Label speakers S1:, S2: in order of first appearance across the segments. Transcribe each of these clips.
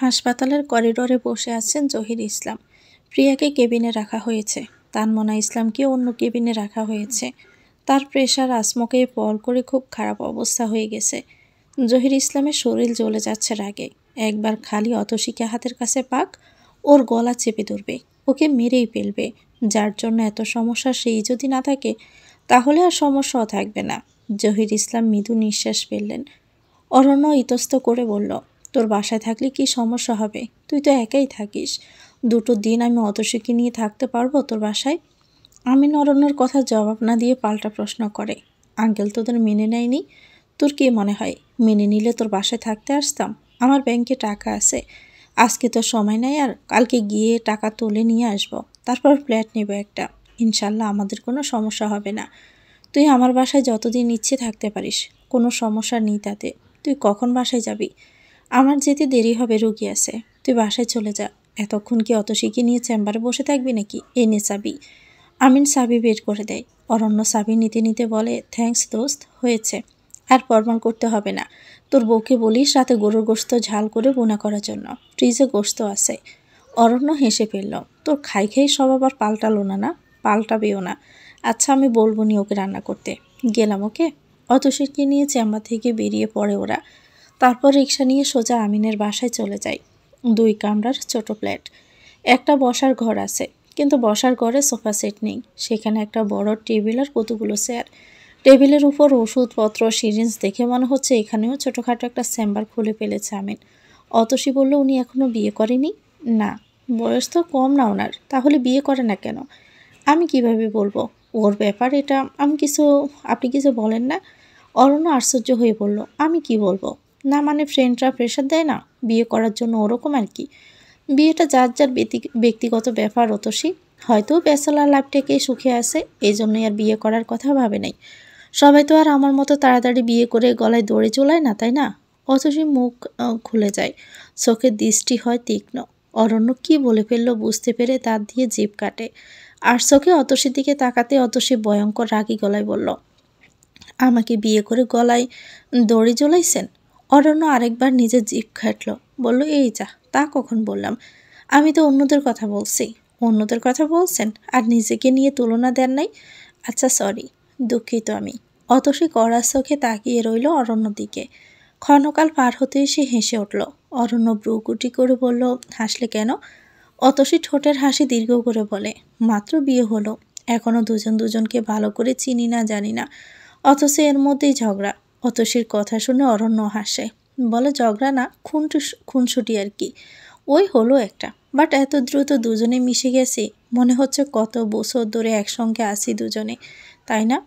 S1: হাসপাতালের করিডোরে বসে আছেন জহির ইসলাম। প্রিয়াকে কেবিনে রাখা হয়েছে, তানমনা ইসলামকে অন্য কেবিনে রাখা হয়েছে। তার প্রেশার আসমকে পল করে খুব খারাপ অবস্থা হয়ে গেছে। জহির ইসলামের শরীর জ্বলে যাচ্ছে রাগে। একবার খালি অতসীকে হাতের কাছে পাক, ওর গলা চেপে ধরবে, ওকে মেরেই ফেলবে। যার জন্য এত সমস্যা সেই যদি না থাকে, তাহলে আর সমস্যাও থাকবে না। জহির ইসলাম মৃদু নিঃশ্বাস ফেললেন। অরণ্য ইতস্ত করে বলল, তোর বাসায় থাকলে কি সমস্যা হবে? তুই তো একাই থাকিস। 2টো দিন আমি অতসীকে নিয়ে থাকতে পারবো তোর বাসায়? আমিন অরণ্যর কথা জবাব না দিয়ে পাল্টা প্রশ্ন করে, আঙ্কেল তোদের মেনে নেয়নি? তোর কি মনে হয় মেনে নিলে তোর বাসায় থাকতে আসতাম? আমার ব্যাংকে টাকা আছে, আজকে তো সময় নেই, আর কালকে গিয়ে টাকা তুলে নিয়ে আসবো, তারপর ফ্ল্যাট নেব একটা। ইনশাল্লাহ আমাদের কোনো সমস্যা হবে না। তুই আমার বাসায় যতদিন ইচ্ছে থাকতে পারিস, কোনো সমস্যা নেই তাতে। তুই কখন বাসায় যাবি? আমার যেতে দেরি হবে, রুগী আছে। তুই বাসায় চলে যা। এতক্ষণ কি অতসীকে নিয়ে চেম্বারে বসে থাকবি নাকি? এনে চাবি। আমিন চাবি বের করে দেয়। অরণ্য চাবি নিতে নিতে বলে, থ্যাঙ্কস দোস্ত, হয়েছে। আর ফরমাল করতে হবে না। তোর বউকে বলিস রাতে গরুর গোশত ঝাল করে বোনা করার জন্য, ফ্রিজে গোশত আছে। অরণ্য হেসে ফেলল, তোর খাই খাই সব আবার পাল্টালো না? পাল্টাবেও না। আচ্ছা আমি বলবো নি ওকে রান্না করতে। গেলাম, ওকে। অতসীকে নিয়ে চেম্বার থেকে বেরিয়ে পড়ে ওরা। তারপর রিক্সা নিয়ে সোজা আমিনের বাসায় চলে যায়। 2 কামরার ছোট ফ্ল্যাট। একটা বসার ঘর আছে, কিন্তু বসার ঘরে সোফা সেট নেই। সেখানে একটা বড় টেবিল আর কতগুলো চেয়ার। টেবিলের উপর ওষুধপত্র, সিরিঞ্জ দেখে মনে হচ্ছে এখানেও ছোটোখাটো একটা চেম্বার খুলে ফেলেছে আমিন। অতসী বলল, উনি এখনো বিয়ে করেনি? না। বয়স তো কম না ওনার, তাহলে বিয়ে করে না কেন? আমি কিভাবে বলবো? ওর ব্যাপার এটা। আপনি কিছু বলেন না? অরণ্য আশ্চর্য হয়ে বলল, আমি কি বলবো? না মানে ফ্রেন্ডরা প্রেশার দেয় না বিয়ে করার জন্য, ওরকম আর কি। বিয়েটা যার যার ব্যক্তিগত ব্যাপার অতসী। হয়তো ব্যাচেলার লাইফটাকে সুখে আছে, এই জন্যই আর বিয়ে করার কথা ভাবে নাই। সবাই তো আর আমার মতো তাড়াতাড়ি বিয়ে করে গলায় দড়ি চোলায় না, তাই না? অতসী মুখ খুলে যায়, চোখের দৃষ্টি হয় তীক্ষ্ণ। অরণ্য কি বলে ফেললো বুঝতে পেরে দাঁত দিয়ে জিভ কাটে। আর চোখে অতসীর দিকে তাকাতে অতসী ভয়ঙ্কর রাগী গলায় বলল, আমাকে বিয়ে করে গলায় দড়ি জ্বলাইছেন? অরণ্য আরেকবার নিজের জিভ খাটল, বলল, এই যা, তা কখন বললাম? আমি তো অন্যদের কথা বলছি। অন্যদের কথা বলছেন আর নিজেকে নিয়ে তুলনা দেন নাই? আচ্ছা সরি, দুঃখিত আমি। অতসী কড়া চোখে তাকিয়ে রইল অরণ্য দিকে। ক্ষণকাল পার হতেই সে হেসে উঠল। অরণ্য ব্রুকুটি করে বলল, হাসলে কেন? অতসী ঠোঁটের হাসি দীর্ঘ করে বলে, মাত্র বিয়ে হলো, এখনো দুজন দুজনকে ভালো করে চিনি না, জানি না, অথচ এর মধ্যেই ঝগড়া। অতসীর কথা শুনে অরণ্য হাসে, বলে, ঝগড়া না, খুনসুটি আর কি। ওই হলো একটা, বাট এত দ্রুত দুজনে মিশে গেছি, মনে হচ্ছে কত বছর ধরে একসঙ্গে আছি দুজনে, তাই না?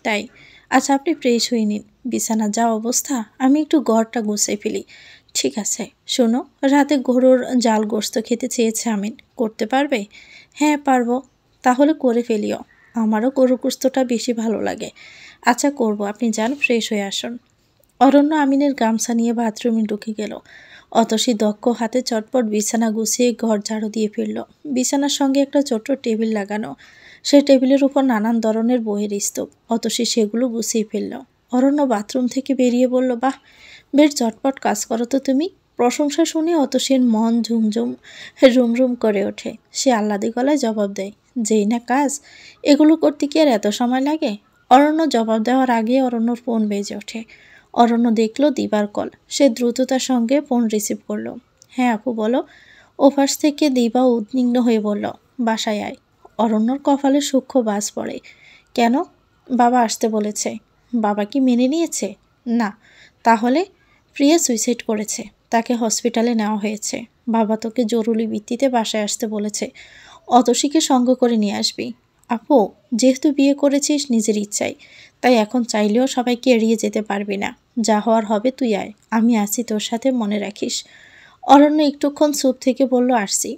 S1: তাই। আচ্ছা আপনি ফ্রেশ হয়ে নিন, বিছানা যা অবস্থা, আমি একটু ঘরটা গুছিয়ে ফেলি। ঠিক আছে। শোনো, রাতে গরুর জাল গোশত খেতে চেয়েছে আমিন, করতে পারবে? হ্যাঁ পারবো। তাহলে করে ফেলিও, আমারও গরুর গোশতটা বেশি ভালো লাগে। আচ্ছা করব, আপনি যান, ফ্রেশ হয়ে আসুন। অরণ্য আমিনের গামছা নিয়ে বাথরুমে ঢুকে গেল। অতসী দক্ষ হাতে চটপট বিছানা গুছিয়ে ঘর ঝাড়ু দিয়ে ফিরল। বিছানার সঙ্গে একটা ছোট্ট টেবিল লাগানো, সেই টেবিলের উপর নানান ধরনের বইয়ের স্তূপ। অতসী সেগুলো গুছিয়ে ফেলল। অরণ্য বাথরুম থেকে বেরিয়ে বলল, বাহ, বেশ চটপট কাজ করো তো তুমি। প্রশংসা শুনে অতসীর মন ঝুমঝুম রুমরুম করে ওঠে। সে আহ্লাদী গলায় জবাব দেয়, যেই না কাজ, এগুলো করতে কি আর এত সময় লাগে? অরণ্য জবাব দেওয়ার আগে অরণ্যর ফোন বেজে ওঠে। অরণ্য দেখল দিবার কল। সে দ্রুততার সঙ্গে ফোন রিসিভ করলো। হ্যাঁ আপু বলো। ওপাশ থেকে দিবা উদ্বিগ্ন হয়ে বলল, বাসায় আয়। অরণ্যর কপালে সূক্ষ্ম বাজ পড়ে। কেন? বাবা আসতে বলেছে। বাবা কি মেনে নিয়েছে? না। তাহলে? প্রিয়া সুইসাইড করেছে, তাকে হসপিটালে নেওয়া হয়েছে। বাবা তোকে জরুরি ভিত্তিতে বাসায় আসতে বলেছে, অতসীকে সঙ্গ করে নিয়ে আসবি। আপু, যেহেতু বিয়ে করেছিস নিজের ইচ্ছায়, তাই এখন চাইলেও সবাইকে এড়িয়ে যেতে পারবি না। যা হওয়ার হবে তুই আয়, আমি আছি তোর সাথে, মনে রাখিস। অরণ্য একটুক্ষণ চুপ থেকে বলল, আসছি।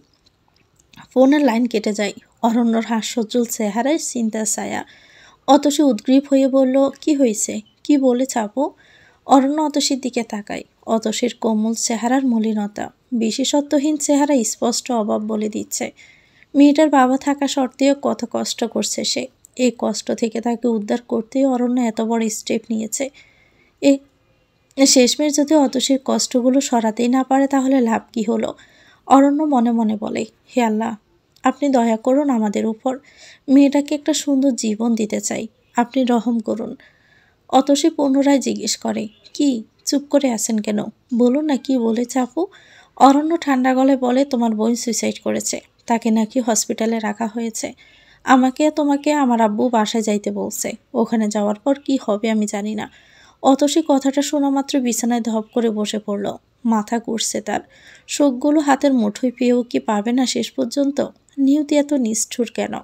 S1: ফোনের লাইন কেটে যায়। অরণ্যর হাস্যোজ্জ্বল চেহারায় চিন্তার ছায়া। অতসী উদ্গ্রীব হয়ে বলল, কি হয়েছে? কি বলেছে আপু? অরণ্য অতসীর দিকে তাকায়। অতসীর কোমল চেহারার মলিনতা, বিশেষত্বহীন চেহারা স্পষ্ট অভাব বলে দিচ্ছে। মেয়েটার বাবা থাকা সত্ত্বেও কত কষ্ট করছে সে। এই কষ্ট থেকে তাকে উদ্ধার করতেই অরণ্য এত বড় স্টেপ নিয়েছে। এ শেষমেশ যদি অতসীর কষ্টগুলো সরাতেই না পারে তাহলে লাভ কি হলো? অরণ্য মনে মনে বলে, হে আল্লাহ, আপনি দয়া করুন আমাদের উপর। মেয়েটাকে একটা সুন্দর জীবন দিতে চাই, আপনি রহম করুন। অতসী পুনরায় জিজ্ঞেস করে, কি চুপ করে আছেন কেন? বলুন না কি বলেছে আপু। অরণ্য ঠান্ডা গলায় বলে, তোমার বোন সুইসাইড করেছে, তাকে নাকি হসপিটালে রাখা হয়েছে। আমাকে তোমাকে আমার আব্বু বাসায় যাইতে বলছে, ওখানে যাওয়ার পর কি হবে আমি জানি না। অতসী কথাটা শোনা মাত্র বিছানায় ধপ করে বসে পড়ল। মাথা ঘুরছে তার। শোকগুলো হাতের মুঠোয় পেয়েও কি পারবে না শেষ পর্যন্ত? নিয়তি এত নিষ্ঠুর কেন?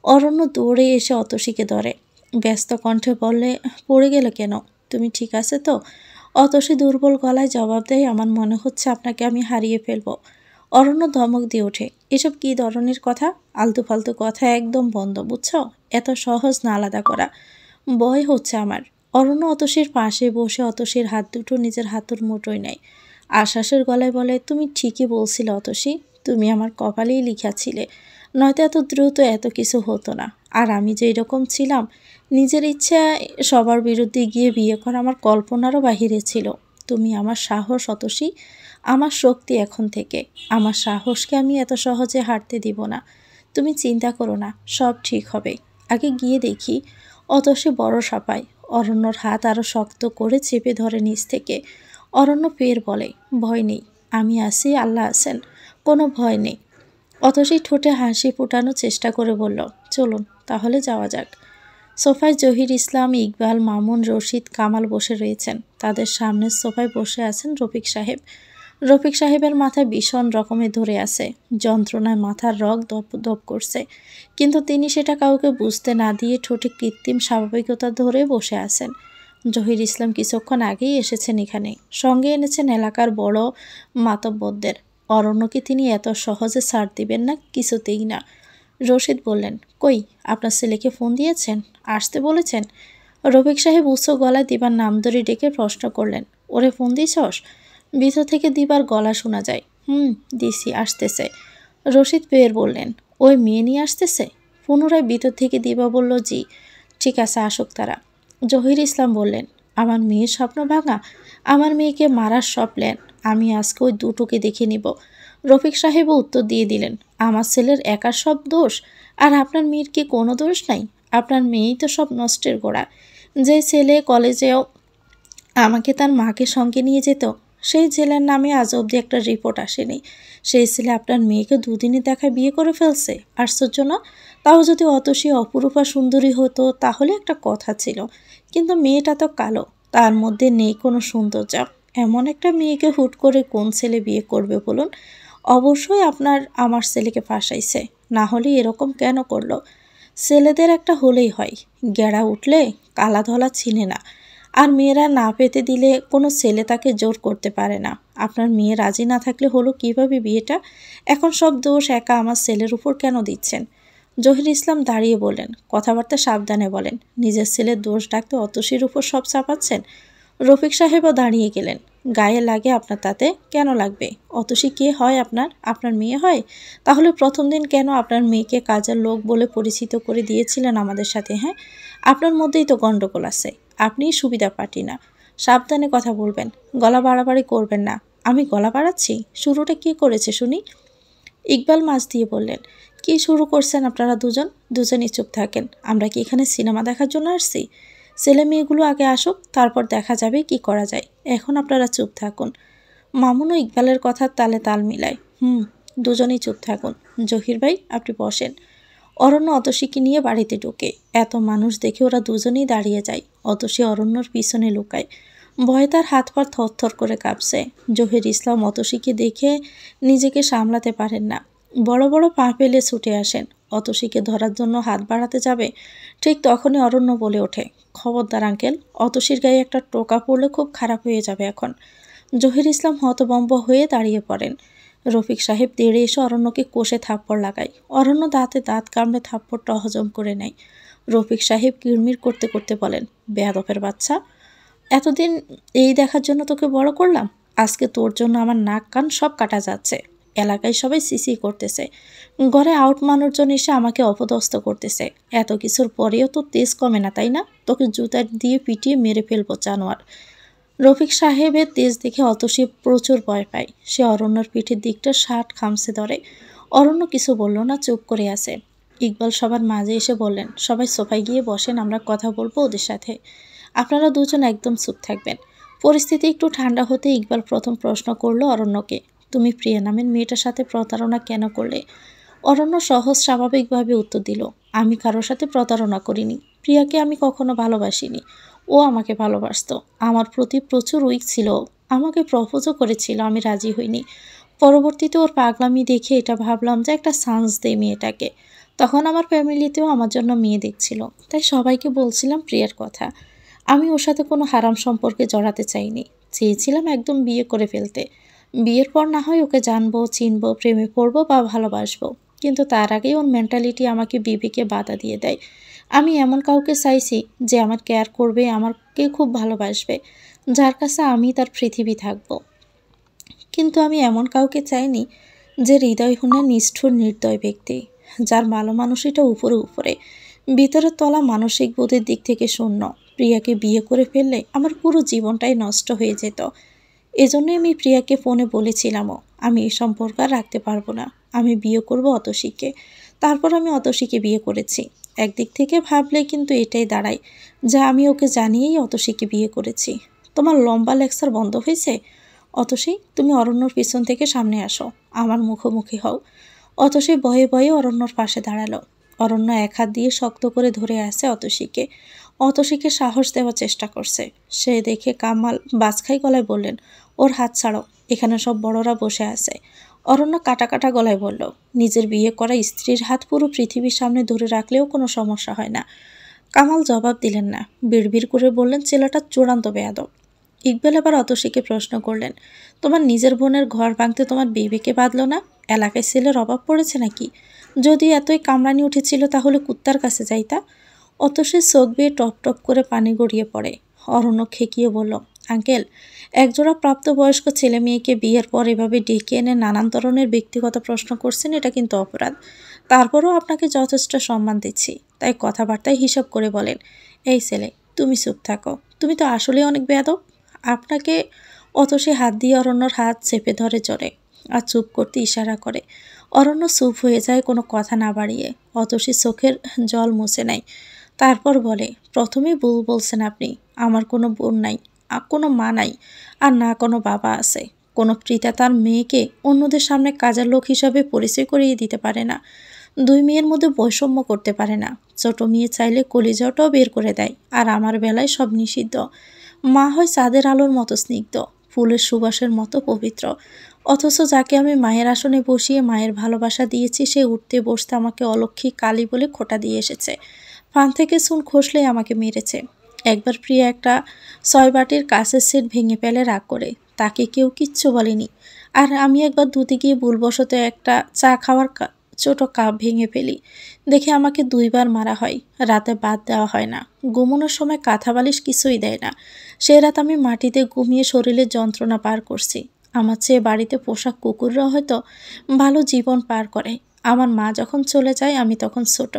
S1: অরণ্য দৌড়ে এসে অতসীকে ধরে, ব্যস্ত কণ্ঠে বললে, পড়ে গেলে কেন? তুমি ঠিক আছে তো? অতসী দুর্বল গলায় জবাব দেয়, আমার মনে হচ্ছে আপনাকে আমি হারিয়ে ফেলব। অরণ্য ধমক দিয়ে ওঠে, এসব কি ধরনের কথা? আলতু ফালতু কথা একদম বন্ধ, বুঝছো? এত সহজ না আলাদা করা। ভয় হচ্ছে আমার। অরণ্য অতসীর পাশে বসে অতসীর হাত দুটো নিজের হাতের মুঠোয় নেয়। আশ্বাসের গলায় বলে, তুমি ঠিকই বলছিলে অতসী, তুমি আমার কপালেই লিখিয়াছিলে, নয়তো এত দ্রুত এত কিছু হতো না। আর আমি যে এরকম ছিলাম, নিজের ইচ্ছা সবার বিরুদ্ধে গিয়ে বিয়ে করা আমার কল্পনারও বাহিরে ছিল। তুমি আমার সাহস অতসী, আমার শক্তি এখন থেকে। আমার সাহসকে আমি এত সহজে হারতে দিব না। তুমি চিন্তা করো না, সব ঠিক হবে। আগে গিয়ে দেখি। অতসী বড় সাপায়। অরণ্যর হাত আরও শক্ত করে চেপে ধরে নিচ থেকে। অরণ্য ফের বলে, ভয় নেই, আমি আছি, আল্লাহ আছেন, কোনো ভয় নেই। অতসী ঠোঁটে হাসি ফোটানোর চেষ্টা করে বলল, চলুন তাহলে যাওয়া যাক। সোফায় জহির ইসলাম, ইকবাল, মামুন, রশিদ, কামাল বসে রয়েছেন। তাদের সামনের সোফায় বসে আছেন রফিক সাহেব। রফিক সাহেবের মাথায় ভীষণ রকমের ধরে আছে, যন্ত্রণায় মাথার রগ দপ দপ করছে, কিন্তু তিনি সেটা কাউকে বুঝতে না দিয়ে ঠোঁটে কৃত্রিম স্বাভাবিকতা ধরে বসে আছেন। জহির ইসলাম কিছুক্ষণ আগেই এসেছেন এখানে, সঙ্গে এনেছেন এলাকার বড় মাতব্বরদের। অরণ্যকে তিনি এত সহজে ছাড় দিবেন না, কিছুতেই না। রশিদ বললেন, কই, আপনার ছেলেকে ফোন দিয়েছেন? আসতে বলেছেন? রফিক সাহেব উচ্চ গলায় দিবার নাম ধরে ডেকে প্রশ্ন করলেন, ওরে ফোন দিছস? ভিতর থেকে দিবার গলা শোনা যায়, দিছি, আসতেছে। রশিদ ফের বললেন, ওই মেয়ে নিয়ে আসতেছে? পুনরায় ভিতর থেকে দিবা বলল, জি। ঠিক আছে, আসুক তারা। জহির ইসলাম বললেন, আমার মেয়ের স্বপ্ন ভাঙা, আমার মেয়েকে মারার সব প্ল্যান, আমি আজকে ওই দুটোকে দেখে নিব। রফিক সাহেবও উত্তর দিয়ে দিলেন, আমার ছেলের একার সব দোষ, আর আপনার মেয়ের কি কোনো দোষ নাই? আপনার মেয়েই তো সব নষ্টের গোড়া। যে ছেলে কলেজেও আমাকে তার মাকে সঙ্গে নিয়ে যেত, সেই ছেলের নামে আজ অবধি একটা রিপোর্ট আসেনি। সেই ছেলে আপনার মেয়েকে দুদিনে দেখায় বিয়ে করে ফেলছে। আশ্চর্য না? তাও যদি অতসী অপরূপা সুন্দরী হতো তাহলে একটা কথা ছিল, কিন্তু মেয়েটা তো কালো, তার মধ্যে নেই কোনো সৌন্দর্য। এমন একটা মেয়েকে হুট করে কোন ছেলে বিয়ে করবে বলুন? অবশ্যই আপনার আমার ছেলেকে ফাঁসাইছে, না হলে এরকম কেন করলো? ছেলেদের একটা হলেই হয়, গেড়া উঠলে কালা ধলা চিনে না। আর মেয়েরা না পেতে দিলে কোনো ছেলে তাকে জোর করতে পারে না। আপনার মেয়ে রাজি না থাকলে হলো কিভাবে বিয়েটা? এখন সব দোষ একা আমার ছেলের উপর কেন দিচ্ছেন? জহির ইসলাম দাঁড়িয়ে বললেন, কথাবার্তা সাবধানে বলেন, নিজের ছেলের দোষ ডাকতে অতসীর উপর সব চাপাচ্ছেন। রফিক সাহেবও দাঁড়িয়ে গেলেন, গায়ে লাগে আপনার, তাতে কেন লাগবে? অতসী কে হয় আপনার? আপনার মেয়ে হয়? তাহলে প্রথম দিন কেন আপনার মেয়েকে কাজের লোক বলে পরিচিত করে দিয়েছিলেন আমাদের সাথে? হ্যাঁ, আপনার মধ্যেই তো গণ্ডগোল আছে, আপনিই সুবিধা পাটি না। সাবধানে কথা বলবেন, গলা বাড়াবাড়ি করবেন না। আমি গলা বাড়াচ্ছি? শুরুটা কে করেছে শুনি? ইকবাল মাছ দিয়ে বললেন, কি শুরু করছেন আপনারা দুজনই চুপ থাকেন। আমরা কি এখানে সিনেমা দেখার জন্য আসছি? ছেলে মেয়েগুলো আগে আসুক, তারপর দেখা যাবে কি করা যায়। এখন আপনারা চুপ থাকুন। মামুনও ইকবালের কথার তালে তাল মিলায়, দুজনেই চুপ থাকুন। জহির ভাই, আপনি বসেন। অরণ্য অতসীকে নিয়ে বাড়িতে ঢোকে। এত মানুষ দেখে ওরা দুজনেই দাঁড়িয়ে যায়। অতসী অরণ্যর পিছনে লুকায়। ভয়ে তার হাত পা থরথর করে কাঁপছে। জহির ইসলাম অতসীকে দেখে নিজেকে সামলাতে পারেন না, বড় বড় পা ফেলে ছুটে আসেন। অতসীকে ধরার জন্য হাত বাড়াতে যাবে, ঠিক তখনই অরণ্য বলে ওঠে, খবরদার আঙ্কেল, অতসীর গায়ে একটা টোকা পড়লে খুব খারাপ হয়ে যাবে এখন। জহির ইসলাম হতভম্ব হয়ে দাঁড়িয়ে পড়েন। রফিক সাহেব তেড়ে এসে অরণ্যকে কষে থাপ্পড় লাগায়। অরণ্য দাঁতে দাঁত কামড়ে থাপ্পড়টা হজম করে নেয়। রফিক সাহেব কিড়মির করতে করতে বলেন, বেয়াদপের বাচ্চা, এতদিন এই দেখার জন্য তোকে বড় করলাম, আজকে তোর জন্য আমার নাক কান সব কাটা যাচ্ছে। এলাকায় সবাই সিসি করতেছে, ঘরে আউট মানুষজন এসে আমাকে অপদস্থ করতেছে। এত কিছুর পরেও তোর তেজ কমে না, তাই না? তোকে জুতা দিয়ে পিটিয়ে মেরে ফেলবো জানোয়ার। রফিক সাহেবের তেজ দেখে অতসী প্রচুর ভয় পায়। সে অরণ্যর পিঠের দিকটা শার্ট খামছে ধরে। অরণ্য কিছু বলল না, চুপ করে আছে। ইকবাল সবার মাঝে এসে বললেন, সবাই সোফায় গিয়ে বসেন, আমরা কথা বলবো ওদের সাথে। আপনারা দুজন একদম চুপ থাকবেন। পরিস্থিতি একটু ঠান্ডা হতে ইকবাল প্রথম প্রশ্ন করলো অরণ্যকে, তুমি প্রিয়া নামের মেয়েটার সাথে প্রতারণা কেন করলে? অরণ্য সহজ স্বাভাবিকভাবে উত্তর দিল, আমি কারোর সাথে প্রতারণা করিনি। প্রিয়াকে আমি কখনো ভালোবাসিনি। ও আমাকে ভালোবাসতো। আমার প্রতি প্রচুর উইক ছিল। আমাকে প্রপোজও করেছিল, আমি রাজি হইনি। পরবর্তীতে ওর পাগলামি দেখে এটা ভাবলাম যে একটা চান্স দেই মেয়েটাকে। তখন আমার ফ্যামিলিতেও আমার জন্য মেয়ে দেখছিল, তাই সবাইকে বলছিলাম প্রিয়ার কথা। আমি ওর সাথে কোনো হারাম সম্পর্কে জড়াতে চাইনি। চেয়েছিলাম একদম বিয়ে করে ফেলতে। বিয়ের পর না হয় ওকে জানবো, চিনবো, প্রেমে পড়বো বা ভালোবাসবো। কিন্তু তার আগেই ওর মেন্টালিটি আমাকে বিবেকে বাধা দিয়ে দেয়। আমি এমন কাউকে চাইছি যে আমার কেয়ার করবে, আমাকে খুব ভালোবাসবে, যার কাছে আমি তার পৃথিবী থাকবো। কিন্তু আমি এমন কাউকে চাইনি যে হৃদয়হীনা নিষ্ঠুর নির্দয় ব্যক্তি, যার ভালো মানুষটা উপরে উপরে, ভিতরের তলা মানসিক বোধের দিক থেকে শূন্য। প্রিয়াকে বিয়ে করে ফেললে আমার পুরো জীবনটাই নষ্ট হয়ে যেত। এজন্যই আমি প্রিয়াকে ফোনে বলেছিলামও, আমি এই সম্পর্ক আর রাখতে পারবো না। আমি বিয়ে করব অতসীকে। তারপর আমি অতসীকে বিয়ে করেছি। একদিক থেকে ভাবলে কিন্তু এটাই দাঁড়ায় যে আমি ওকে জানিয়েই অতসীকে বিয়ে করেছি। তোমার লম্বা লেকচার বন্ধ হয়েছে? অতসী, তুমি অরণ্যর পিছন থেকে সামনে আসো, আমার মুখোমুখি হও। অতসী ভয়ে ভয়ে অরণ্যর পাশে দাঁড়ালো। অরণ্য এক হাত দিয়ে শক্ত করে ধরে আছে অতসীকে। অতসীকে সাহস দেওয়ার চেষ্টা করছে। সে দেখে কামাল বাজখাই গলায় বললেন, ওর হাত ছাড়ো, এখানে সব বড়রা বসে আছে। অরণ্য কাটা কাটা গলায় বলল, নিজের বিয়ে করা স্ত্রীর হাত পুরো পৃথিবীর সামনে ধরে রাখলেও কোনো সমস্যা হয় না। কামাল জবাব দিলেন না, বিড়বিড় করে বললেন, ছেলেটা চূড়ান্ত বেয়াদব। ইকবাল আবার অতসীকে প্রশ্ন করলেন, তোমার নিজের বোনের ঘর ভাঙতে তোমার বিবেকে বাঁধল না? এলাকায় ছেলের অভাব পড়েছে নাকি? যদি এতই কামড়ানি উঠেছিল তাহলে কুত্তার কাছে যাইতা। অতসী চোখ বেয়ে টপ টপ করে পানি গড়িয়ে পড়ে। অরণ্য খেকিয়ে বলল, আঙ্কেল, একজোড়া প্রাপ্তবয়স্ক ছেলে মেয়েকে বিয়ের পর এভাবে ডেকে এনে নানান ধরনের ব্যক্তিগত প্রশ্ন করছেন, এটা কিন্তু অপরাধ। তারপরও আপনাকে যথেষ্ট সম্মান দিচ্ছি, তাই কথাবার্তায় হিসাব করে বলেন। এই ছেলে, তুমি চুপ থাকো, তুমি তো আসলেই অনেক বেয়াদব। আপনাকে। অতসী হাত দিয়ে অরণ্যর হাত চেপে ধরে জোরে, আর চুপ করতে ইশারা করে। অরণ্য চুপ হয়ে যায় কোনো কথা না বাড়িয়ে। অতসী চোখের জল মুছে নেয়। তারপর বলে, প্রথমেই ভুল বলছেন আপনি। আমার কোনো বোন নাই, কোনো মা নাই, আর না কোনো বাবা আছে। কোনো পিতা তার মেয়েকে অন্যদের সামনে কাজের লোক হিসাবে পরিচয় করিয়ে দিতে পারে না। দুই মেয়ের মধ্যে বৈষম্য করতে পারে না। ছোট মেয়ে চাইলে কলিজাটাও বের করে দেয়, আর আমার বেলায় সব নিষিদ্ধ। মা হয় চাঁদের আলোর মতো স্নিগ্ধ, ফুলের সুবাসের মতো পবিত্র। অথচ যাকে আমি মায়ের আসনে বসিয়ে মায়ের ভালোবাসা দিয়েছি, সে উঠতে বসতে আমাকে অলক্ষী কালী বলে খোঁটা দিয়ে এসেছে। পান থেকে চুন খসলেই আমাকে মেরেছে। একবার প্রিয়া একটা 6 বাটির কাঁচের সেট ভেঙে ফেলে রাগ করে, তাকে কেউ কিচ্ছু বলেনি। আর আমি একবার ধুতে গিয়ে ভুলবশত একটা চা খাওয়ার ছোট কাপ ভেঙে ফেলি, দেখে আমাকে 2বার মারা হয়। রাতে বাদ দেওয়া হয় না, ঘুমানোর সময় কাঁথা বালিশ কিছুই দেয় না। সে রাত আমি মাটিতে ঘুমিয়ে শরীরের যন্ত্রণা পার করছি। আমার চেয়ে বাড়িতে পোষা কুকুররা হয়তো ভালো জীবন পার করে। আমার মা যখন চলে যায় আমি তখন ছোট।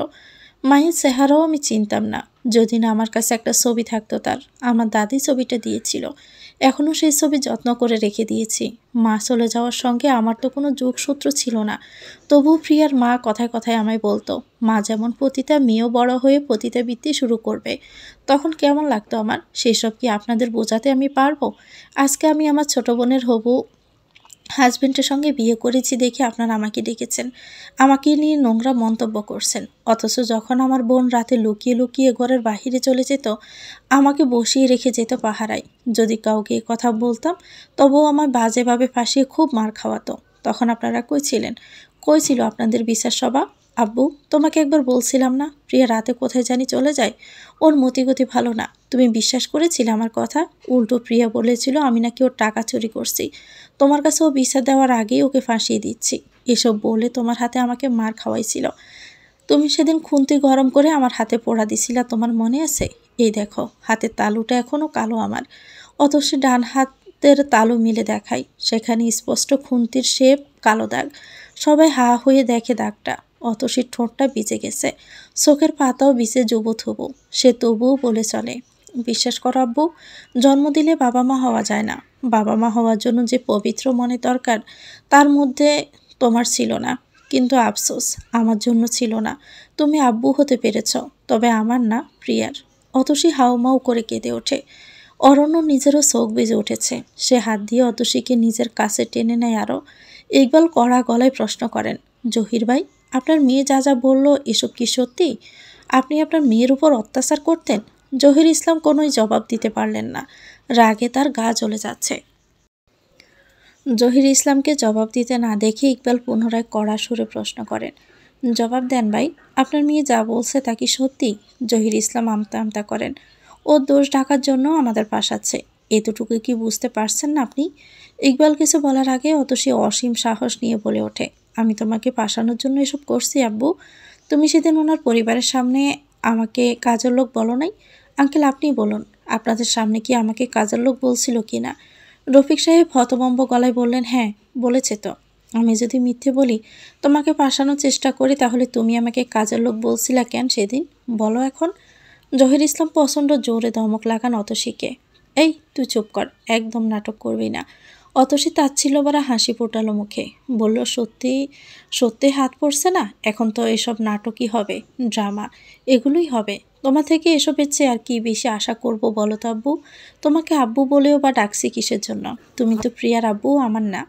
S1: মায়ের চেহারাও আমি চিনতাম না, যদি না আমার কাছে একটা ছবি থাকতো তার। আমার দাদি ছবিটা দিয়েছিল, এখনও সেই ছবি যত্ন করে রেখে দিয়েছি। মা চলে যাওয়ার সঙ্গে আমার তো কোনো যোগসূত্র ছিল না, তবুও প্রিয়ার মা কথায় কথায় আমায় বলতো, মা যেমন পতিতা, মেয়েও বড় হয়ে পতিতাবৃত্তি শুরু করবে। তখন কেমন লাগতো আমার, সেসব কি আপনাদের বোঝাতে আমি পারবো? আজকে আমি আমার ছোট বোনের হবু হাজবেন্ডের সঙ্গে বিয়ে করেছি দেখে আপনারা আমাকে ডেকেছেন, আমাকে নিয়ে নোংরা মন্তব্য করছেন। অথচ যখন আমার বোন রাতে লুকিয়ে লুকিয়ে ঘরের বাহিরে চলে যেত, আমাকে বসিয়ে রেখে যেত পাহারায়। যদি কাউকে কথা বলতাম, তবুও আমার বাজেভাবে ফাঁসিয়ে খুব মার খাওয়াতো। তখন আপনারা কই ছিলেন? কই ছিল আপনাদের বিচার সভা? আব্বু, তোমাকে একবার বলছিলাম না প্রিয়া রাতে কোথায় জানি চলে যায়, ওর মতিগতি ভালো না। তুমি বিশ্বাস করেছিলে আমার কথা? উল্টো প্রিয়া বলেছিল আমি নাকি ওর টাকা চুরি করছি। তোমার কাছে ও বিচার দেওয়ার আগেই ওকে ফাঁসিয়ে দিচ্ছি, এসব বলে তোমার হাতে আমাকে মার খাওয়াইছিল। তুমি সেদিন খুন্তি গরম করে আমার হাতে পোড়া দিছিলা, তোমার মনে আছে? এই দেখো, হাতের তালুটা এখনও কালো আমার। অথচ ডান হাতের তালু মিলে দেখাই, সেখানে স্পষ্ট খুন্তির শেপ, কালো দাগ। সবাই হা হয়ে দেখে দাগটা। অতসীর ঠোঁটটা ভিজে গেছে, চোখের পাতাও ভিজে জুবো থুবো। সে তবুও বলে চলে, বিশ্বাস করো আব্বু, জন্ম দিলে বাবা মা হওয়া যায় না। বাবা মা হওয়ার জন্য যে পবিত্র মনে দরকার তার মধ্যে তোমার ছিল না। কিন্তু আফসোস আমার জন্য ছিল না। তুমি আব্বু হতে পেরেছ, তবে আমার না, প্রিয়ার। অতসী হাউমাউ করে কেঁদে ওঠে। অরণ্য নিজেরও চোখ বেজে উঠেছে। সে হাত দিয়ে অতসীকে নিজের কাছে টেনে নেয় আরও। ইকবাল কড়া গলায় প্রশ্ন করেন, জহির ভাই, আপনার মেয়ে যা যা বলল এসব কি সত্যি? আপনি আপনার মেয়ের উপর অত্যাচার করতেন? জহির ইসলাম কোনোই জবাব দিতে পারলেন না। রাগে তার গা জ্বলে যাচ্ছে। জহির ইসলামকে জবাব দিতে না দেখে ইকবাল পুনরায় কড়া সুরে প্রশ্ন করেন, জবাব দেন ভাই, আপনার মেয়ে যা বলছে তা কি সত্যি? জহির ইসলাম আমতা আমতা করেন, ওর দোষ ঢাকার জন্য আমাদের পাশাচ্ছে। এতটুকু কি বুঝতে পারছেন না আপনি? ইকবাল কিছু বলার আগে অতসী অসীম সাহস নিয়ে বলে ওঠে, আমি তোমাকে পাশানোর জন্য এসব করছি আব্বু। তুমি সেদিন ওনার পরিবারের সামনে আমাকে কাজের লোক বলো নাই? আঙ্কেল আপনি বলুন, আপনাদের সামনে কি আমাকে কাজের লোক বলছিল কি না? রফিক সাহেব হতভম্ব গলায় বললেন, হ্যাঁ বলেছে তো। আমি যদি মিথ্যে বলি, তোমাকে ফাঁসানোর চেষ্টা করি, তাহলে তুমি আমাকে কাজের লোক বলছিলা কেন সেদিন? বলো এখন। জহির ইসলাম প্রচণ্ড জোরে ধমক লাগান অতসীকে, এই তুই চুপ কর, একদম নাটক করবি না। অতসী তাচ্ছিল্য ভরা হাসি ফোটালো মুখে, বলল, সত্যি সত্যি হাত পড়ছে না? এখন তো এসব নাটকই হবে, ড্রামা, এগুলোই হবে। তোমার থেকে এসবের চেয়ে আর কি বেশি আশা করব বলো তো আব্বু? তোমাকে আব্বু বলেও বা ডাকছি কিসের জন্য? তুমি তো প্রিয়ার আব্বু, আমার না।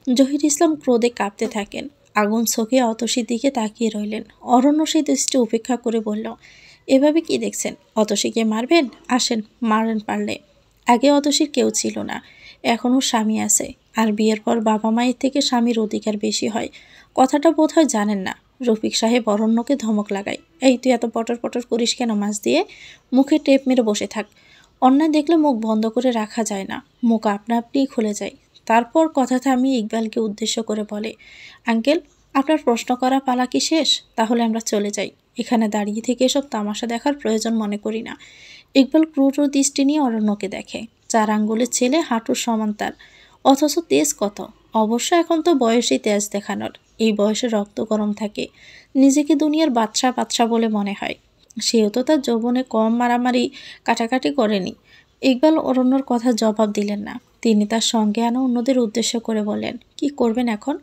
S1: জহির ইসলাম ক্রোধে কাঁপতে থাকেন। আগুন চোখে অতসীর দিকে তাকিয়ে রইলেন। অরণ্য সেই দৃষ্টি উপেক্ষা করে বলল, এভাবে কি দেখছেন? অতসীকে মারবেন? আসেন, মারেন পারলে। আগে অতসীর কেউ ছিল না, এখনও স্বামী আছে। আর বিয়ের পর বাবা মায়ের থেকে স্বামীর অধিকার বেশি হয়। কথাটা বোধহয় জানেন না। রফিক সাহেব অরণ্যকে ধমক লাগায়, এই তুই এত পটর পটর করিস কেন? মাছ দিয়ে মুখে টেপ মেরে বসে থাক। অন্যায় দেখলে মুখ বন্ধ করে রাখা যায় না, মুখ আপনা আপনিই খুলে যায়। তারপর কথা থামিয়ে ইকবালকে উদ্দেশ্য করে বলে, আঙ্কেল, আপনার প্রশ্ন করা পালা কি শেষ? তাহলে আমরা চলে যাই। এখানে দাঁড়িয়ে থেকে এসব তামাশা দেখার প্রয়োজন মনে করি না। ইকবাল ক্রুর দৃষ্টি নিয়ে অরণ্যকে দেখে। 4 আঙ্গুলের ছেলে, হাঁটুর সমান তার, অথচ তেজ কত! অবশ্য এখন তো বয়সেই তেজ দেখানোর। এই বয়সে রক্ত গরম থাকে, নিজেকে দুনিয়ার বাদশা বাদশা বলে মনে হয়। সেও তো তার যৌবনে কম মারামারি কাটাকাটি করেনি। ইকবাল অরণ্যর কথা জবাব দিলেন না। তিনি তার সঙ্গে আনা অন্যদের উদ্দেশ্য করে বললেন, কি করবেন এখন?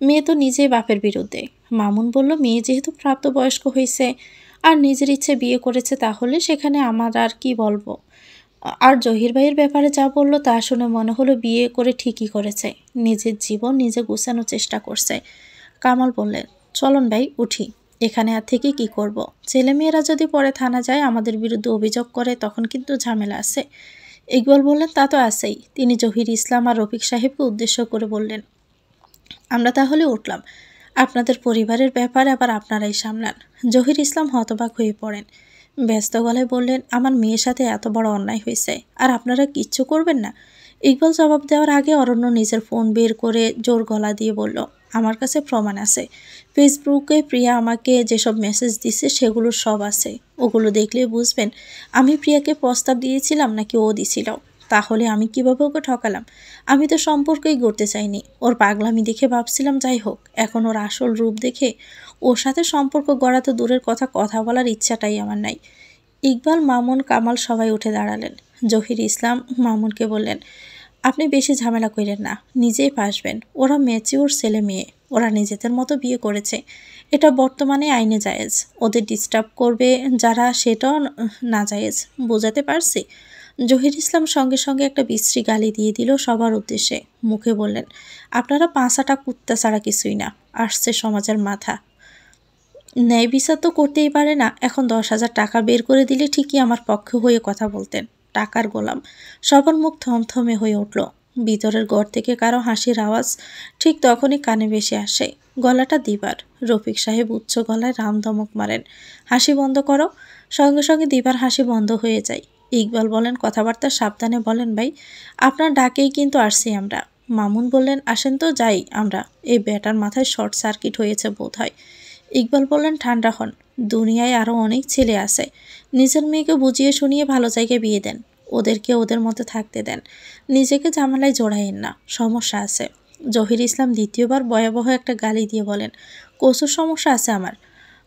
S1: মেয়ে তো নিজেই বাপের বিরুদ্ধে। মামুন বলল, মেয়ে যেহেতু প্রাপ্তবয়স্ক হয়েছে আর নিজের ইচ্ছে বিয়ে করেছে, তাহলে সেখানে আমার আর কি বলবো? আর জহির ভাইয়ের ব্যাপারে যা বলল তা শুনে মনে হলো বিয়ে করে ঠিকই করেছে, নিজের জীবন নিজে গুছানোর চেষ্টা করছে। কামাল বললেন, চলন ভাই উঠি, এখানে আর থেকে কি করব? ছেলেমেয়েরা যদি পরে থানা যায়, আমাদের বিরুদ্ধে অভিযোগ করে, তখন কিন্তু ঝামেলা আছে। ইকবাল বললেন, তা তো আছেই। তিনি জহির ইসলাম আর রফিক সাহেবকে উদ্দেশ্য করে বললেন, আমরা তাহলে উঠলাম। আপনাদের পরিবারের ব্যাপারে আবার আপনারাই সামলান। জহির ইসলাম হতবাক হয়ে পড়েন। ব্যস্ত গলায় বললেন, আমার মেয়ের সাথে এত বড় অন্যায় হয়েছে, আর আপনারা কিচ্ছু করবেন না? ইকবাল জবাব দেওয়ার আগে অরণ্য নিজের ফোন বের করে জোর গলা দিয়ে বলল, আমার কাছে প্রমাণ আছে। ফেসবুকে প্রিয়া আমাকে যেসব মেসেজ দিছে সেগুলো সব আছে। ওগুলো দেখলে বুঝবেন আমি প্রিয়াকে প্রস্তাব দিয়েছিলাম নাকি ও দিছিল। তাহলে আমি কিভাবে ওকে ঠকালাম? আমি তো সম্পর্কই গড়তে চাইনি। ওর পাগলামি দেখে ভাবছিলাম যাই হোক, এখন ওর আসল রূপ দেখে ওর সাথে সম্পর্ক গড়া তো দূরের কথা, কথা বলার ইচ্ছাটাই আমার নাই। ইকবাল, মামুন, কামাল সবাই উঠে দাঁড়ালেন। জহির ইসলাম মামুনকে বললেন, আপনি বেশি ঝামেলা করেন না, নিজেই ফাঁসবেন। ওরা ম্যাচিওর ছেলে মেয়ে, ওরা নিজেদের মতো বিয়ে করেছে, এটা বর্তমানে আইনে জায়েজ। ওদের ডিস্টার্ব করবে যারা, সেটাও না জায়েজ। বোঝাতে পারছি? জহির ইসলাম সঙ্গে সঙ্গে একটা বিশ্রী গালি দিয়ে দিল সবার উদ্দেশ্যে। মুখে বললেন, আপনারা 5 আটা কুত্তা ছাড়া কিছুই না। আসছে সমাজের মাথা, ন্যায় বিচার তো করতেই পারে না। এখন 10,000 টাকা বের করে দিলে ঠিকই আমার পক্ষে হয়ে কথা বলতেন। টাকার গোলাম। সবার মুখ থমথমে হয়ে উঠল। ভিতরের ঘর থেকে কারো হাসির আওয়াজ ঠিক তখনই কানে ভেসে আসে। গলাটা দিবার। রফিক সাহেব উচ্চ গলায় রাম ধমক মারেন, হাসি বন্ধ করো। সঙ্গে সঙ্গে দিবার হাসি বন্ধ হয়ে যায়। ইকবাল বলেন, কথাবার্তা সাবধানে বলেন ভাই, আপনার ডাকেই কিন্তু আসছি আমরা। মামুন বললেন, আসেন তো যাই আমরা, এই ব্যাটার মাথায় শর্ট সার্কিট হয়েছে বোধ হয়। ইকবাল বললেন, ঠান্ডা হন, দুনিয়ায় আরও অনেক ছেলে আছে। নিজের মেয়েকে বুঝিয়ে শুনিয়ে ভালো জায়গায় বিয়ে দেন, ওদেরকে ওদের মতো থাকতে দেন, নিজেকে ঝামেলায় জড়াইয়েন না, সমস্যা আছে। জহির ইসলাম দ্বিতীয়বার ভয়াবহ একটা গালি দিয়ে বলেন, প্রচুর সমস্যা আছে আমার।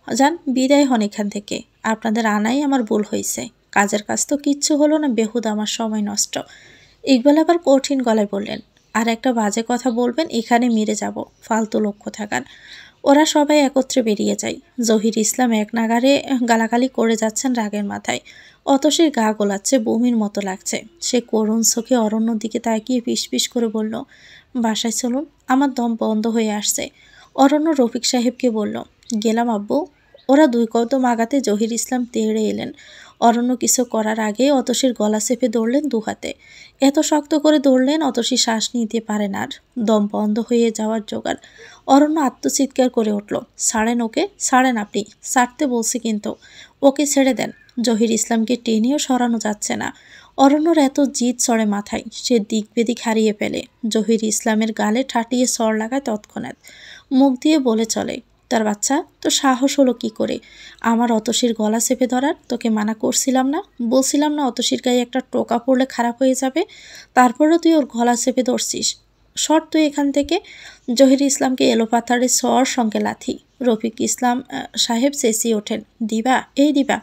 S1: যান, বিদায় হন এখান থেকে, আপনাদের আনাই আমার ভুল হয়েছে। কাজের কাজ তো কিচ্ছু হলো না, বেহুদা আমার সময় নষ্ট। ইকবাল আবার কঠিন গলায় বললেন, আর একটা বাজে কথা বলবেন এখানে মেরে যাব, ফালতু লক্ষ্য থাকার। ওরা সবাই একত্রে বেরিয়ে যায়। জহির ইসলাম এক নাগাড়ে গালাগালি করে যাচ্ছেন রাগের মাথায়। অতসীর গা গোলাচ্ছে, বমির মতো লাগছে। সে করুণ চোখে অরণ্যর দিকে তাকিয়ে পিস করে বলল, বাসায় চলুন, আমার দম বন্ধ হয়ে আসছে। অরণ্য রফিক সাহেবকে বলল, গেলাম আব্বু। ওরা দুই কদম আগাতে জহির ইসলাম তেড়ে এলেন। অরণ্য কিছু করার আগে অতসীর গলা চেপে দৌড়লেন দুহাতে। এত শক্ত করে দৌড়লেন অতসী শ্বাস নিতে পারেন আর, দম বন্ধ হয়ে যাওয়ার জোগাড়। অরণ্য আত্মচিৎকার করে উঠল, ছাড়েন ওকে, ছাড়েন আপনি, ছাড়তে বলছি কিন্তু, ওকে ছেড়ে দেন। জহির ইসলামকে টেনেও সরানো যাচ্ছে না। অরণ্যর এত জিদ চড়ে মাথায়, সে দিক বেদিক হারিয়ে ফেলে। জহির ইসলামের গালে ঠাটিয়ে সর লাগায় তৎক্ষণাৎ। মুখ দিয়ে বলে চলে, তার বাচ্চা, তো সাহস হলো কি করে আমার অতসীর গলা চেপে ধরার? তোকে মানা করছিলাম না, বলছিলাম না অতসীর গায়ে একটা টোকা পড়লে খারাপ হয়ে যাবে? তারপরেও তুই ওর গলা চেপে ধরছিস। সর তুই এখান থেকে। জহির ইসলামকে এলোপাথারে সর সঙ্গে লাথি। রফিক ইসলাম সাহেব চেঁচিয়ে ওঠেন, দিবা, এই দিবা।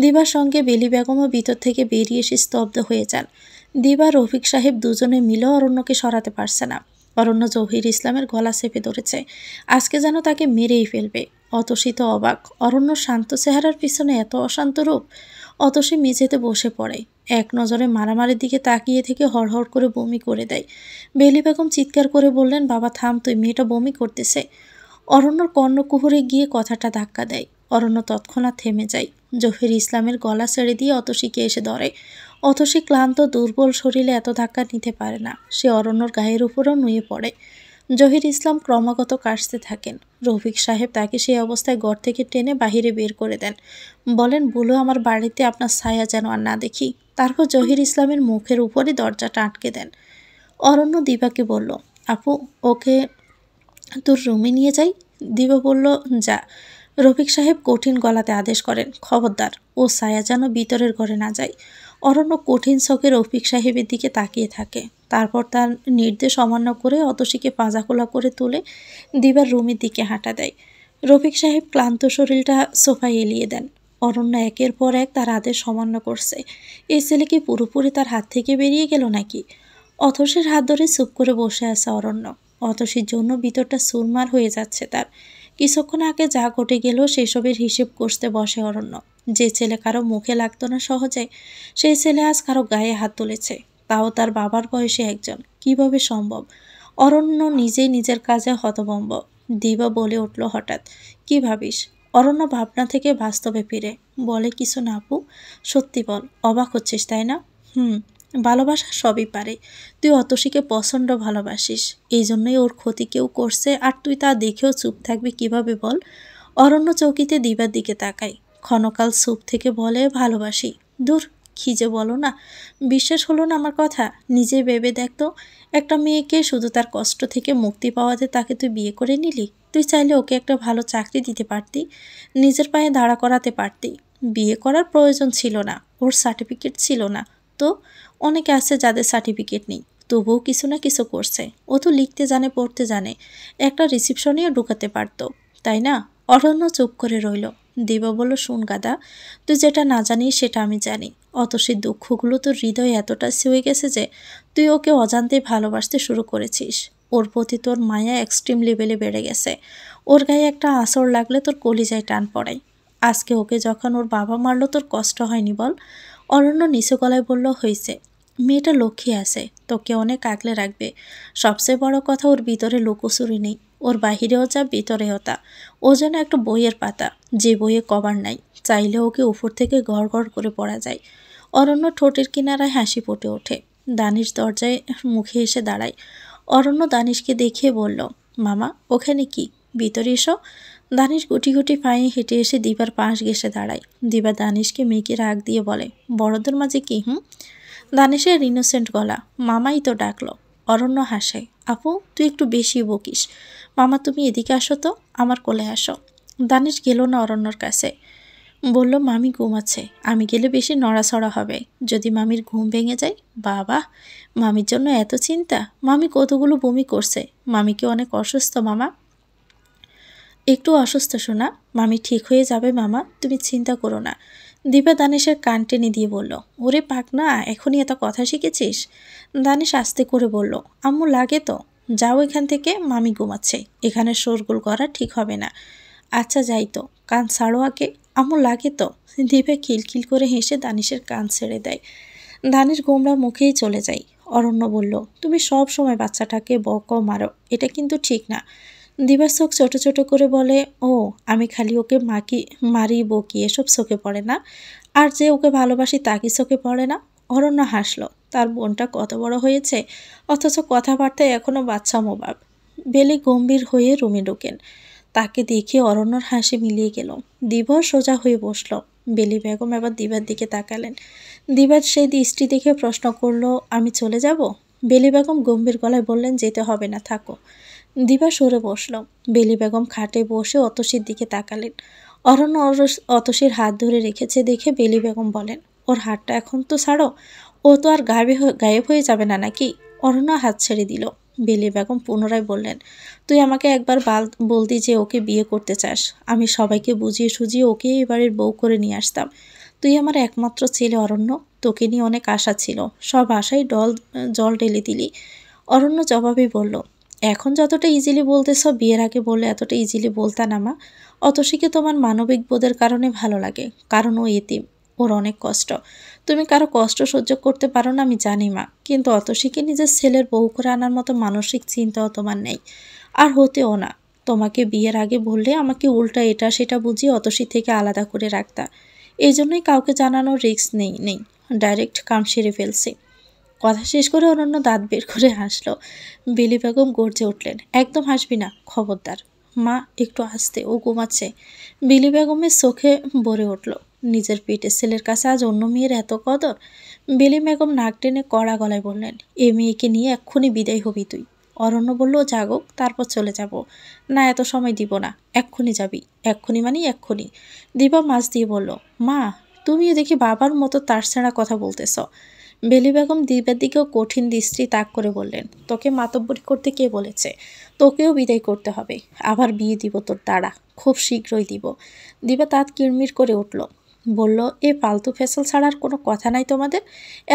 S1: দিবার সঙ্গে বেলি বেগমও ভিতর থেকে বেরিয়ে এসে স্তব্ধ হয়ে যান। দিবা রফিক সাহেব দুজনে মিলেও অরণ্যকে সরাতে পারছে না। অরণ্য জহির ইসলামের গলা চেপে ধরেছে, আজকে যেন তাকে মেরেই ফেলবে। অতসী তো অবাক, অরণ্য শান্ত চেহারার পিছনে এত অশান্ত রূপ। অতসী মেঝেতে বসে পড়ে, এক নজরে মারামারির দিকে তাকিয়ে থেকে হড়হড় করে বমি করে দেয়। বেলি বেগম চিৎকার করে বললেন, বাবা থাম তুই, মেয়েটা বমি করতেছে। অরণ্যর কর্ণকুহরে গিয়ে কথাটা ধাক্কা দেয়। অরণ্য তৎক্ষণাৎ থেমে যায়। জহির ইসলামের গলা ছেড়ে দিয়ে অতসীকে এসে ধরে। অতসী ক্লান্ত দুর্বল শরীরে এত ধাক্কা নিতে পারে না, সে অরণ্যর গায়ের উপরেও নুয়ে পড়ে। জহির ইসলাম ক্রমাগত কাশতে থাকেন। রফিক সাহেব তাকে সেই অবস্থায় ঘর থেকে টেনে বাহিরে বের করে দেন। বলেন, বলো আমার বাড়িতে আপনার ছায়া যেন আর না দেখি। তারপর জহির ইসলামের মুখের উপরে দরজাটা আটকে দেন। অরণ্য দিবাকে বলল, আপু, ওকে তোর রুমে নিয়ে যাই। দিবা বলল, যা। রফিক সাহেব কঠিন গলাতে আদেশ করেন, খবরদার, ও ছায়া যেন ভিতরের ঘরে না যায়। অরণ্য কঠিন চোখে রফিক সাহেবের দিকে তাকিয়ে থাকে। তারপর তার নির্দেশ অমান্য করে অতসীকে পাঁজাখোলা করে তুলে দিবার রুমের দিকে হাঁটা দেয়। রফিক সাহেব ক্লান্ত শরীরটা সোফায় এলিয়ে দেন। অরণ্য একের পর এক তার আদেশ অমান্য করছে। এই ছেলে কি পুরোপুরি তার হাত থেকে বেরিয়ে গেল নাকি? অতসীর হাত ধরে চুপ করে বসে আছে অরণ্য। অতসীর জন্য ভিতরটা সুরমার হয়ে যাচ্ছে তার। কিছুক্ষণ আগে যা ঘটে গেল সেসবের হিসেব কষতে বসে অরণ্য। যে ছেলে কারো মুখে লাগতো না সহজে, সেই ছেলে আজ কারো গায়ে হাত তুলেছে, তাও তার বাবার বয়সে একজন। কিভাবে সম্ভব? অরণ্য নিজেই নিজের কাজে হতভম্ব। দিবা বলে উঠল হঠাৎ, কি ভাবিস? অরণ্য ভাবনা থেকে বাস্তবে ফিরে বলে, কিছু না আপু, সত্যি বল, অবাক হচ্ছিস তাই না? ভালোবাসা সবই পারে। তুই অতসীকে প্রচণ্ড ভালোবাসিস, এই জন্যই ওর ক্ষতি কেউ করছে, আর তুই তা দেখেও চুপ থাকবি কিভাবে বল? অরণ্য চৌকিতে দিবার দিকে তাকায়, ক্ষণকাল চুপ থেকে বলে, ভালোবাসি। দূর, কি যে বলো না, বিশ্বাস হলো না আমার কথা? নিজে ভেবে দেখতো, একটা মেয়েকে শুধু তার কষ্ট থেকে মুক্তি পাওয়াতে তাকে তুই বিয়ে করে নিলি। তুই চাইলে ওকে একটা ভালো চাকরি দিতে পারতি, নিজের পায়ে দাঁড়া করাতে পারতি। বিয়ে করার প্রয়োজন ছিল না, ওর সার্টিফিকেট ছিল না তো। অনেকে আছে যাদের সার্টিফিকেট নেই, তবুও কিছু না কিছু করছে। ও তো লিখতে জানে, পড়তে জানে, একটা রিসিপশনেও ঢুকাতে পারতো, তাই না? অরণ্য চুপ করে রইল। দিবা বলল, শোন গাদা, তুই যেটা না জানিস সেটা আমি জানি। অতসীর দুঃখগুলো তোর হৃদয়ে এতটা ছুঁয়ে গেছে যে তুই ওকে অজান্তে ভালোবাসতে শুরু করেছিস। ওর প্রতি তোর মায়া এক্সট্রিম লেভেলে বেড়ে গেছে। ওর গায়ে একটা আঁচড় লাগলে তোর কলিজায় টান পড়ায়। আজকে ওকে যখন ওর বাবা মারলো তোর কষ্ট হয়নি বল? অরণ্য নিচু গলায় বলল, হয়েছে। মেয়েটা লক্ষ্মী আছে, তোকে অনেক আগলে রাখবে। সবচেয়ে বড় কথা, ওর ভিতরে লুকোচুরি নেই। ওর বাহিরেও যা, ভিতরেও তা। ও যেন একটা বইয়ের পাতা, যে বইয়ে কভার নাই, চাইলে ওকে উপর থেকে গড় গড় করে পড়া যায়। অরণ্য ঠোঁটের কিনারায় হাসি ফুটে ওঠে। দানিশ দরজায় মুখে এসে দাঁড়ায়। অরণ্য দানিশকে দেখিয়ে বলল, মামা, ওখানে কি? ভিতরে এসো। দানিশ গুটি গুটি পায়ে হেঁটে এসে দিবার পাশ ঘেসে দাঁড়ায়। দিবা দানিশকে মেয়েকে রাগ দিয়ে বলে, বড়দের মাঝে কি? দানিশের ইনোসেন্ট গলা, মামাই তো ডাকলো। অরণ্য হাসে, আপু, তুই একটু বেশি বকিস। মামা, তুমি এদিকে আসো তো, আমার কোলে আসো। দানিশ গেল না অরণ্যর কাছে, বলল, মামি ঘুমাচ্ছে, আমি গেলে বেশি নড়াচড়া হবে। যদি মামির ঘুম ভেঙে যায়? বাবা, মামির জন্য এত চিন্তা? মামি কতগুলো বমি করছে। মামি কি অনেক অসুস্থ মামা? একটু অসুস্থ শোনা, মামি ঠিক হয়ে যাবে মামা, তুমি চিন্তা করো না। দিবা দানিশের কান টেনে দিয়ে বলল, ওরে পাকনা, এখনই এত কথা শিখেছিস? দানিশ আস্তে করে বলল, আম্মু লাগে তো, যাও এখান থেকে, মামি ঘুমাচ্ছে, এখানে শোরগোল করা ঠিক হবে না। আচ্ছা যাই তো, কান ছাড়ো আগে, আম্মু লাগে তো। দিবা খিলখিল করে হেসে দানিশের কান ছেড়ে দেয়। দানিশ গোমরা মুখেই চলে যায়। অরণ্য বলল, তুমি সব সময় বাচ্চাটাকে বকো মারো, এটা কিন্তু ঠিক না। দিবার চোখ ছোট ছোট করে বলে, ও আমি খালি ওকে মারি বকি এসব চোখে পড়ে না, আর যে ওকে ভালোবাসি তা কি চোখে পড়ে না? অরণ্য হাসলো, তার বোনটা কত বড় হয়েছে, অথচ কথাবার্তায় এখনো বাচ্চা মোবাব। বেলি গম্ভীর হয়ে রুমে ঢোকেন। তাকে দেখে অরণ্যর হাসি মিলিয়ে গেল। দিবর সোজা হয়ে বসল। বেলি বেগম এবার দিবার দিকে তাকালেন। দিবার সেই দৃষ্টি দেখে প্রশ্ন করল, আমি চলে যাব? বেলি বেগম গম্ভীর গলায় বললেন, যেতে হবে না, থাকো। দিবা সরে বসল। বেলি বেগম খাটে বসে অতসীর দিকে তাকালেন। অরণ্য অতসীর হাত ধরে রেখেছে দেখে বেলি বেগম বলেন, ওর হাতটা এখন তো ছাড়ো, ও তো আর গায়েব হয়ে যাবে না নাকি? অরণ্য হাত ছেড়ে দিল। বেলি বেগম পুনরায় বললেন, তুই আমাকে একবার বলতি যে ওকে বিয়ে করতে চাস, আমি সবাইকে বুঝিয়ে সুঝিয়ে ওকে এবারের বউ করে নিয়ে আসতাম। তুই আমার একমাত্র ছেলে অরণ্য, তোকে নিয়ে অনেক আশা ছিল, সব আশাই জল ঢেলে দিলি। অরণ্য জবাবে বলল, এখন যতটা ইজিলি বলতেছ, বিয়ের আগে বললে এতটা ইজিলি বলতা না মা। অতসীকে তোমার মানবিক বোধের কারণে ভালো লাগে, কারণ ও এতিম, ওর অনেক কষ্ট। তুমি কারো কষ্ট সহ্য করতে পারো না আমি জানি মা, কিন্তু অতসীকে নিজের ছেলের বউ করে আনার মতো মানসিক চিন্তাও তোমার নেই, আর হতেও না। তোমাকে বিয়ের আগে বললে আমাকে উল্টা এটা সেটা বুঝিয়ে অতসী থেকে আলাদা করে রাখতা। এই জন্যই কাউকে জানানোর রিস্ক নেই, ডাইরেক্ট কাম সেরে ফেলছি। কথা শেষ করে অনন্য দাঁত বের করে হাসলো। বেলি বেগম গর্জে উঠলেন, একদম হাসবি না, খবরদার। মা একটু আস্তে, ও ঘুমাচ্ছে। বিলি বেগমের চোখে ভরে উঠল। নিজের পেটের ছেলের কাছে আজ অন্য মেয়ের এত কদর। বেলি বেগম নাক টেনে কড়া গলায় বললেন, এ মেয়েকে নিয়ে এক্ষুনি বিদায় হবি তুই। অরণ্য বলল, জাগক, তারপর চলে যাব। না, এত সময় দিব না, এক্ষুনি যাবি। এক্ষুনি মানে এক্ষুনি। দিবা মাছ দিয়ে বলল, মা তুমিও দেখি বাবার মতো তারছেঁড়া কথা বলতেছ। বেলি বেগম দিবার দিকেও কঠিন দৃষ্টি তাক করে বললেন, তোকে মাতব্বরি করতে কে বলেছে? তোকেও বিদায় করতে হবে। আবার বিয়ে দিব তোর দ্বারা, খুব শীঘ্রই দিব। দিবা তাঁত কিরমির করে উঠল। বলল, এ ফালতু ফেসল ছাড়ার কোনো কথা নাই তোমাদের?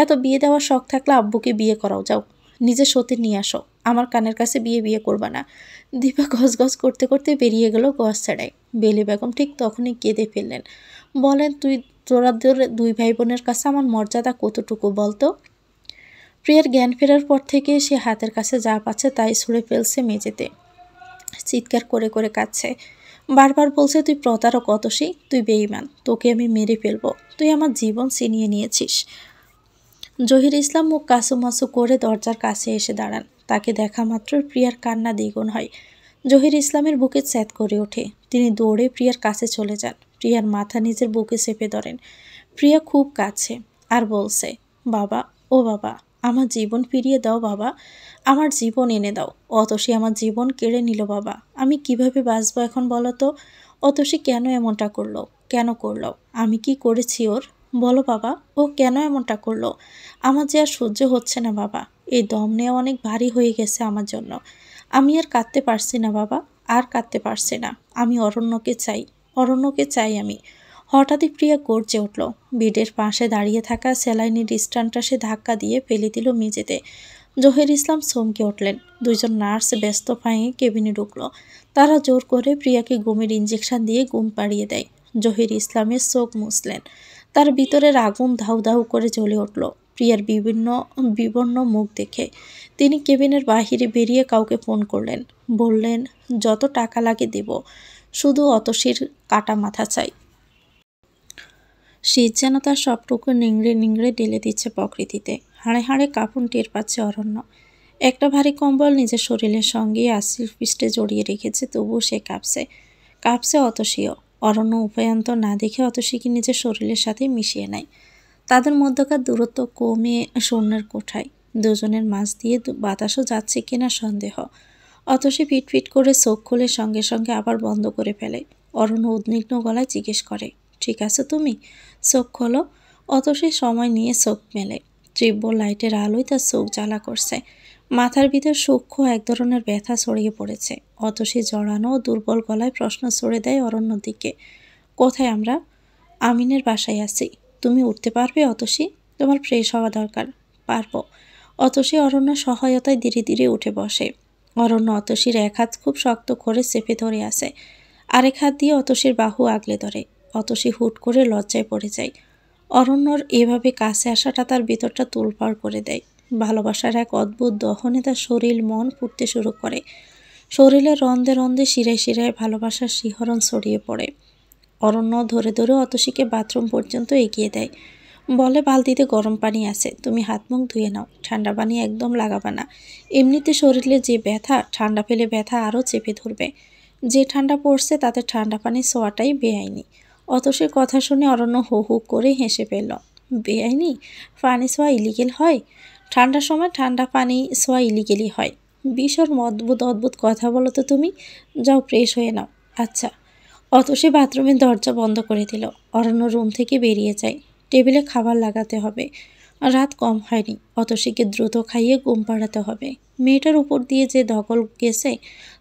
S1: এত বিয়ে দেওয়ার শখ থাকলে আব্বুকে বিয়ে করাও, যাও নিজে সতী নিয়ে আসো, আমার কানের কাছে বিয়ে করবা না। দিবা গজগজ করতে করতে বেরিয়ে গেল গজ ছাড়াই। বেলি বেগম ঠিক তখনই কেঁদে ফেললেন। বলেন, তোরা দুই ভাই বোনের কাছে আমার মর্যাদা কতটুকু বলতো? প্রিয়ার জ্ঞান ফেরার পর থেকে সে হাতের কাছে যা পাচ্ছে তাই ছুঁড়ে ফেলছে মেঝেতে। চিৎকার করে করে কাঁদছে। বারবার বলছে, তুই প্রতারক অতসী, তুই বেঈমান, তোকে আমি মেরে ফেলবো, তুই আমার জীবন ছিনিয়ে নিয়েছিস। জহির ইসলাম মুখ কাসুমাসু করে দরজার কাছে এসে দাঁড়ান। তাকে দেখা মাত্র প্রিয়ার কান্না দ্বিগুণ হয়। জহির ইসলামের বুকে চ্যাত করে ওঠে। তিনি দৌড়ে প্রিয়ার কাছে চলে যান। প্রিয়ার মাথা নিজের বুকে চেপে ধরেন। প্রিয়া খুব কাছে আর বলছে, বাবা, ও বাবা, আমার জীবন ফিরিয়ে দাও বাবা, আমার জীবন এনে দাও। অতসী আমার জীবন কেড়ে নিল বাবা, আমি কিভাবে বাঁচবো এখন বলো তো? অতসী কেন এমনটা করলো? কেন করলো? আমি কি করেছি ওর? বলো বাবা, ও কেন এমনটা করলো? আমার যে আর সহ্য হচ্ছে না বাবা, এই দম নেওয়া অনেক ভারী হয়ে গেছে আমার জন্য। আমি আর কাঁদতে পারছি না বাবা, আর কাঁদতে পারছি না। আমি অরণ্যকে চাই, অরণ্যকে চাই আমি। হঠাৎই প্রিয়া গর্জে উঠল। বেডের পাশে দাঁড়িয়ে থাকা স্যালাইনের স্ট্যান্ডটা সে ধাক্কা দিয়ে ফেলে দিল মেঝেতে। জহির ইসলাম চমকে উঠলেন। দুইজন নার্স ব্যস্ত পায়ে কেবিনে ঢুকল। তারা জোর করে প্রিয়াকে ঘুমের ইঞ্জেকশন দিয়ে ঘুম পাড়িয়ে দেয়। জহির ইসলামের চোখ মুছলেন। তার ভিতরের আগুন ধাউ ধাউ করে জ্বলে উঠল প্রিয়ার বিবর্ণ মুখ দেখে। তিনি কেবিনের বাহিরে বেরিয়ে কাউকে ফোন করলেন। বললেন, যত টাকা লাগে দেব, শুধু অতসীর কাটা মাথা চাই। শীত যেন তার সবটুকু নিংড়ে নিংড়ে ঢেলে দিচ্ছে প্রকৃতিতে। হাড়ে হাড়ে কাঁপুন টের পাচ্ছে অরণ্য। একটা ভারী কম্বল নিজের শরীরের সঙ্গে আশির পৃষ্ঠে জড়িয়ে রেখেছে, তবুও সে কাঁপছে। কাঁপছে অতসীও। অরণ্য উপায়ন্ত না দেখে অতসীকে নিজের শরীরের সাথে মিশিয়ে নেয়। তাদের মধ্যকার দূরত্ব কমে শূন্যের কোঠায়। দুজনের মাঝ দিয়ে বাতাসও যাচ্ছে কিনা সন্দেহ। অতসী ফিটফিট করে চোখ খুলে সঙ্গে সঙ্গে আবার বন্ধ করে ফেলে। অরণ্য উদ্বিগ্ন গলায় জিজ্ঞেস করে, ঠিক আছে তুমি? চোখ খোলো। অতসী সময় নিয়ে চোখ মেলে। তীব্র লাইটের আলোয় তার চোখ জ্বালা করছে। মাথার ভিতর সূক্ষ্ম এক ধরনের ব্যথা ছড়িয়ে পড়েছে। অতসী জড়ানো ও দুর্বল গলায় প্রশ্ন ছড়ে দেয় অরণ্যর দিকে, কোথায় আমরা? আমিনের বাসায় আছি। তুমি উঠতে পারবে অতসী? তোমার ফ্রেশ হওয়া দরকার। পারবো। অতসী অরণ্যর সহায়তায় ধীরে ধীরে উঠে বসে। অরণ্য অতসীর এক হাত খুব শক্ত করে চেপে ধরে আসে, আরেক হাত দিয়ে অতসীর বাহু আগলে ধরে। অতসী হুট করে লজ্জায় পড়ে যায়। অরণ্যর এভাবে কাছে আসাটা তার ভিতরটা তোলপাড় করে দেয়। ভালোবাসার এক অদ্ভুত দহনে তার শরীর মন ফুটতে শুরু করে। শরীরের রন্ধে রন্ধে শিরায় শিরায় ভালোবাসার শিহরণ ছড়িয়ে পড়ে। অরণ্য ধরে ধরে অতসীকে বাথরুম পর্যন্ত এগিয়ে দেয়। বলে, বালতিতে গরম পানি আছে, তুমি হাত মুখ ধুয়ে নাও, ঠান্ডা পানি একদম লাগাবা না। এমনিতে শরীরে যে ব্যথা, ঠান্ডা পেলে ব্যথা আরও চেপে ধরবে। যে ঠান্ডা পড়ছে তাতে ঠান্ডা পানি ছোঁয়াটাই বেআইনি। অতসীর কথা শুনে অরণ্য হু হু করে হেসে ফেলল। বেআইনি? পানি ছোঁয়া ইলিগেল হয়? ঠান্ডার সময় ঠান্ডা পানি ছোঁয়া ইলিগেলই হয়। ভীষণ অদ্ভুত অদ্ভুত কথা বলো তো তুমি। যাও ফ্রেশ হয়ে নাও। আচ্ছা। অতসী বাথরুমের দরজা বন্ধ করে দিল। অরণ্য রুম থেকে বেরিয়ে যায়। টেবিলে খাবার লাগাতে হবে। রাত কম হয়নি। অতসীকে দ্রুত খাইয়ে ঘুম পাড়াতে হবে। মেয়েটার উপর দিয়ে যে দখল গেছে,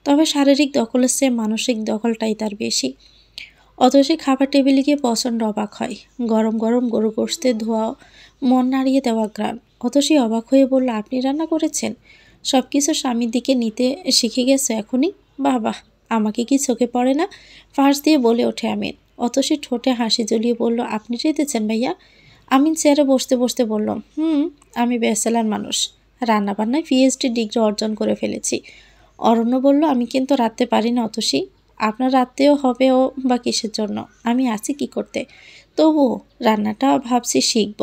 S1: তবে শারীরিক দখলের চেয়ে মানসিক দখলটাই তার বেশি। অতসী খাবার টেবিলে গিয়ে প্রচণ্ড অবাক হয়। গরম গরম গরু গোশতের ধোয়া, মন নাড়িয়ে দেওয়া ঘ্রাণ। অতসী অবাক হয়ে বলল, আপনি রান্না করেছেন? সব কিছু স্বামীর দিকে নিতে শিখে গেছে এখনই? বাহ বাহ, আমাকে কি চোখে পড়ে না? ফাঁস দিয়ে বলে ওঠে আমিন। অতসী ঠোঁটে হাসি জ্বলিয়ে বলল, আপনি রেঁধেছেন ভাইয়া? আমিন চেয়ারে বসতে বসতে বলল, আমি ব্যাচেলার মানুষ, রান্নাবান্নায় পিএইচডি ডিগ্রি অর্জন করে ফেলেছি। অরণ্য বলল, আমি কিন্তু রাঁধতে পারি না অতসী। আপনার রাঁধতেও হবে ও বা কিসের জন্য? আমি আছি কি করতে? তবুও রান্নাটা ভাবছি শিখব,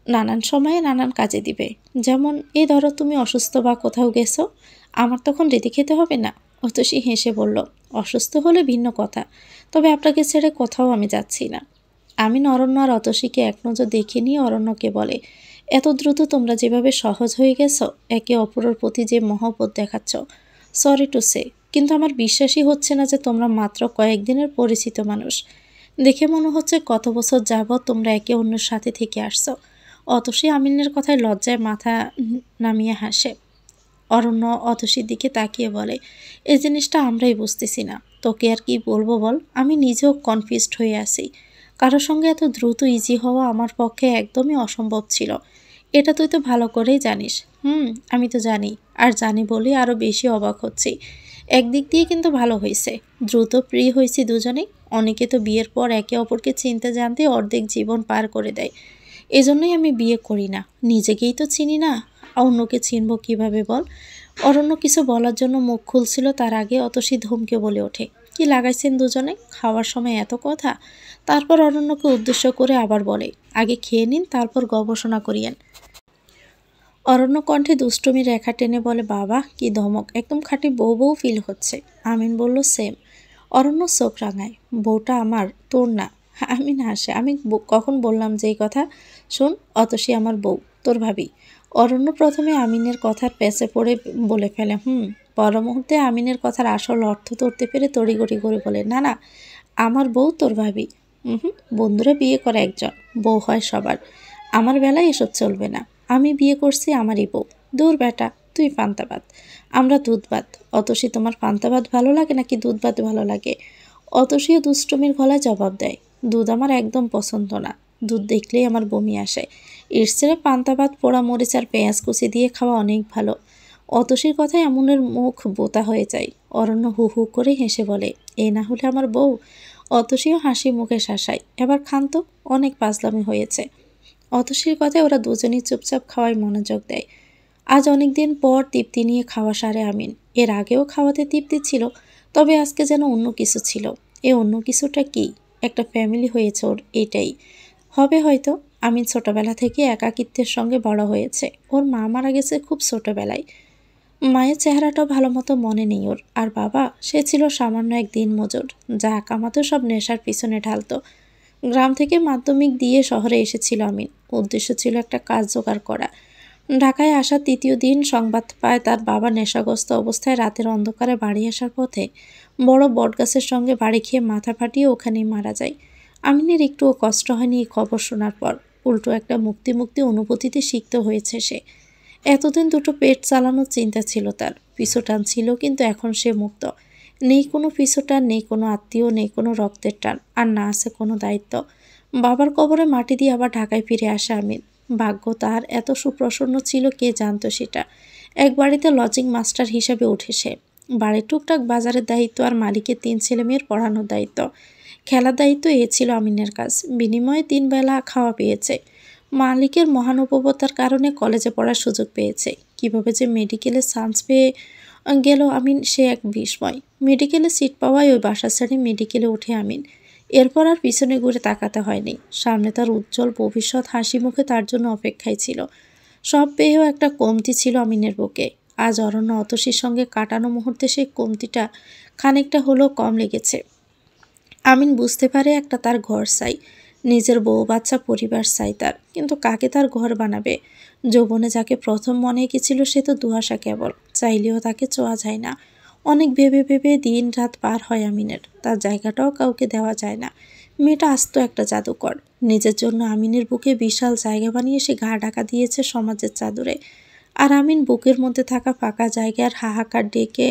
S1: নানান সময়ে নানান কাজে দিবে। যেমন এই ধরো তুমি অসুস্থ বা কোথাও গেছো, আমার তখন রেঁধে খেতে হবে না? অতসী হেসে বলল, অসুস্থ হলে ভিন্ন কথা, তবে আপনাকে ছেড়ে কোথাও আমি যাচ্ছি না। আমিন অরণ্য আর অতসীকে এক নজর দেখে নিয়ে অরণ্যকে বলে, এত দ্রুত তোমরা যেভাবে সহজ হয়ে গেছো, একে অপরের প্রতি যে মহব্বত দেখাচ্ছ, সরি টু সে, কিন্তু আমার বিশ্বাসই হচ্ছে না যে তোমরা মাত্র কয়েকদিনের পরিচিত মানুষ। দেখে মনে হচ্ছে কত বছর যাবৎ তোমরা একে অন্যের সাথে থেকে আসছো। অতসী আমিনের কথায় লজ্জায় মাথা নামিয়ে হাসে। অরণ্য অতসীর দিকে তাকিয়ে বলে, এই জিনিসটা আমরাই বুঝতেছি না, তোকে আর কি বলবো বল, আমি নিজেও কনফিউজড হয়ে আছি। কারোর সঙ্গে এত দ্রুত ইজি হওয়া আমার পক্ষে একদমই অসম্ভব ছিল। এটা তুই তো ভালো করেই জানিস। আমি তো জানি, আর জানি বলেই আরও বেশি অবাক হচ্ছি। একদিক দিয়ে কিন্তু ভালো হয়েছে, দ্রুত প্রিয় হয়েছি দুজনেই। অনেকে তো বিয়ের পর একে অপরকে চিনতে জানতে অর্ধেক জীবন পার করে দেয়। এজন্যই আমি বিয়ে করি না, নিজেকেই তো চিনি না, অন্যকে চিনব কিভাবে বল? অরণ্য কিছু বলার জন্য মুখ খুলছিল, তার আগে অতসী ধমকে বলে ওঠে, কি লাগাইছেন দুজনে, খাওয়ার সময় এত কথা? তারপর অরণ্যকে উদ্দেশ্য করে আবার বলে, আগে খেয়ে নিন, তারপর গবেষণা করিয়েন। অরণ্য কণ্ঠে দুষ্টুমি রেখা টেনে বলে, বাবা কি ধমক, একদম খাঁটি বউ বউ ফিল হচ্ছে। আমিন বলল, সেম। অরণ্য চোখ রাঙায়, বউটা আমার, তোর না। আমিন হাসে, আমি কখন বললাম যে এই কথা? শোন, অতসী আমার বউ, তোর ভাবি। অরণ্য প্রথমে আমিনের কথার পেঁচে পড়ে বলে ফেলে, পর মুহূর্তে আমিনের কথার আসল অর্থ ধরতে পেরে তড়িঘড়ি করে বলে, না না, আমার বউ তোর ভাবি। বন্ধুরা বিয়ে করে একজন, বউ হয় সবার। আমার বেলায় এসব চলবে না। আমি বিয়ে করছি আমারই বউ। দূর বেটা, তুই পান্তাবাদ, আমরা দুধবাদ। অতসী, তোমার পান্তাবাদ ভালো লাগে নাকি দুধবাদ ভালো লাগে? অতসীও দুষ্টুমির গলায় জবাব দেয়, দুধ আমার একদম পছন্দ না, দুধ দেখলেই আমার বমি আসে। এর ছেড়ে পান্তাবাদ পোড়া মরিচ আর পেঁয়াজ কুচি দিয়ে খাওয়া অনেক ভালো। অতসীর কথায় এমনের মুখ বোতা হয়ে যায়। অরণ্য হু হু করে হেসে বলে, এ না হলে আমার বউ? অতসীও হাসি মুখে শাসায়, এবার খান তো, অনেক পাজলামি হয়েছে। অতসীর কথায় ওরা দুজনেই চুপচাপ খাওয়ায় মনোযোগ দেয়। আজ অনেক দিন পর তৃপ্তি নিয়ে খাওয়া সারে আমিন। এর আগেও খাওয়াতে তৃপ্তি ছিল, তবে আজকে যেন অন্য কিছু ছিল। এ অন্য কিছুটা কি? একটা ফ্যামিলি হয়েছে ওর, এটাই হবে হয়তো। আমিন ছোটবেলা থেকে একাকিত্বের সঙ্গে বড় হয়েছে। ওর মা মারা গেছে খুব ছোটবেলায়। মায়ের চেহারাটাও ভালো মতো মনে নেই ওর। আর বাবা, সে ছিল সামান্য এক দিনমজুর, যা কামাতো সব নেশার পিছনে ঢালতো। গ্রাম থেকে মাধ্যমিক দিয়ে শহরে এসেছিল আমিন। উদ্দেশ্য ছিল একটা কাজ জোগাড় করা। ঢাকায় আসার তৃতীয় দিন সংবাদ পায় তার বাবা নেশাগ্রস্ত অবস্থায় রাতের অন্ধকারে বাড়ি আসার পথে বড় বটগাছের সঙ্গে বাড়ি খেয়ে মাথা ফাটিয়ে ওখানেই মারা যায়। আমিনের একটুও কষ্ট হয়নি এই খবর শোনার পর, উল্টো একটা মুক্তি মুক্তি অনুভূতিতে সিক্ত হয়েছে সে। এতদিন দুটো পেট চালানোর চিন্তা ছিল তার, পিছুটান ছিল, কিন্তু এখন সে মুক্ত। নেই কোনো পিছুটান, নেই কোনো আত্মীয়, নেই কোনো রক্তের টান, আর না আছে কোনো দায়িত্ব। বাবার কবরে মাটি দিয়ে আবার ঢাকায় ফিরে আসে আমিন। ভাগ্য তার এত সুপ্রসন্ন ছিল কে জানতো সেটা। এক বাড়িতে লজিং মাস্টার হিসেবে উঠে সে। বাড়ির টুকটাক বাজারের দায়িত্ব আর মালিকের ৩ ছেলেমেয়ের পড়ানোর দায়িত্ব। খেলার দায়িত্ব এ ছিল আমিনের কাজ। বিনিময়ে ৩ বেলা খাওয়া পেয়েছে। মালিকের মহানুভবতার কারণে কলেজে পড়ার সুযোগ পেয়েছে। কিভাবে যে মেডিকেলে চান্স পেয়ে গেল আমিন সে এক বিস্ময়। মেডিকেলে সিট পাওয়ায় ওই বাসা ছেড়ে মেডিকেলে ওঠে আমিন। এরপর আর পিছনে ঘুরে তাকাতে হয়নি। সামনে তার উজ্জ্বল ভবিষ্যৎ হাসি মুখে তার জন্য অপেক্ষায় ছিল। সব পেয়েও একটা কমতি ছিল আমিনের বুকে। আজ অরণ্য অতসীর সঙ্গে কাটানো মুহূর্তে সেই কমতিটা খানিকটা হলেও কম লেগেছে। আমিন বুঝতে পারে একটা তার ঘর চাই, নিজের বউ বাচ্চা পরিবার চাই তার, কিন্তু কাকে তার ঘর বানাবে? যৌবনে যাকে প্রথম মনে এঁকেছিল সে তো দুহাসা কেবল, চাইলেও তাকে ছোঁয়া যায় না। অনেক ভেবে ভেবে দিন রাত পার হয় আমিনের, তার জায়গাটাও কাউকে দেওয়া যায় না। মেয়েটা আস্ত একটা জাদুকর। নিজের জন্য আমিনের বুকে বিশাল জায়গা বানিয়ে সে গা ঢাকা দিয়েছে সমাজের চাদরে। আর আমিন বুকের মধ্যে থাকা ফাঁকা জায়গার হাহাকার ডেকে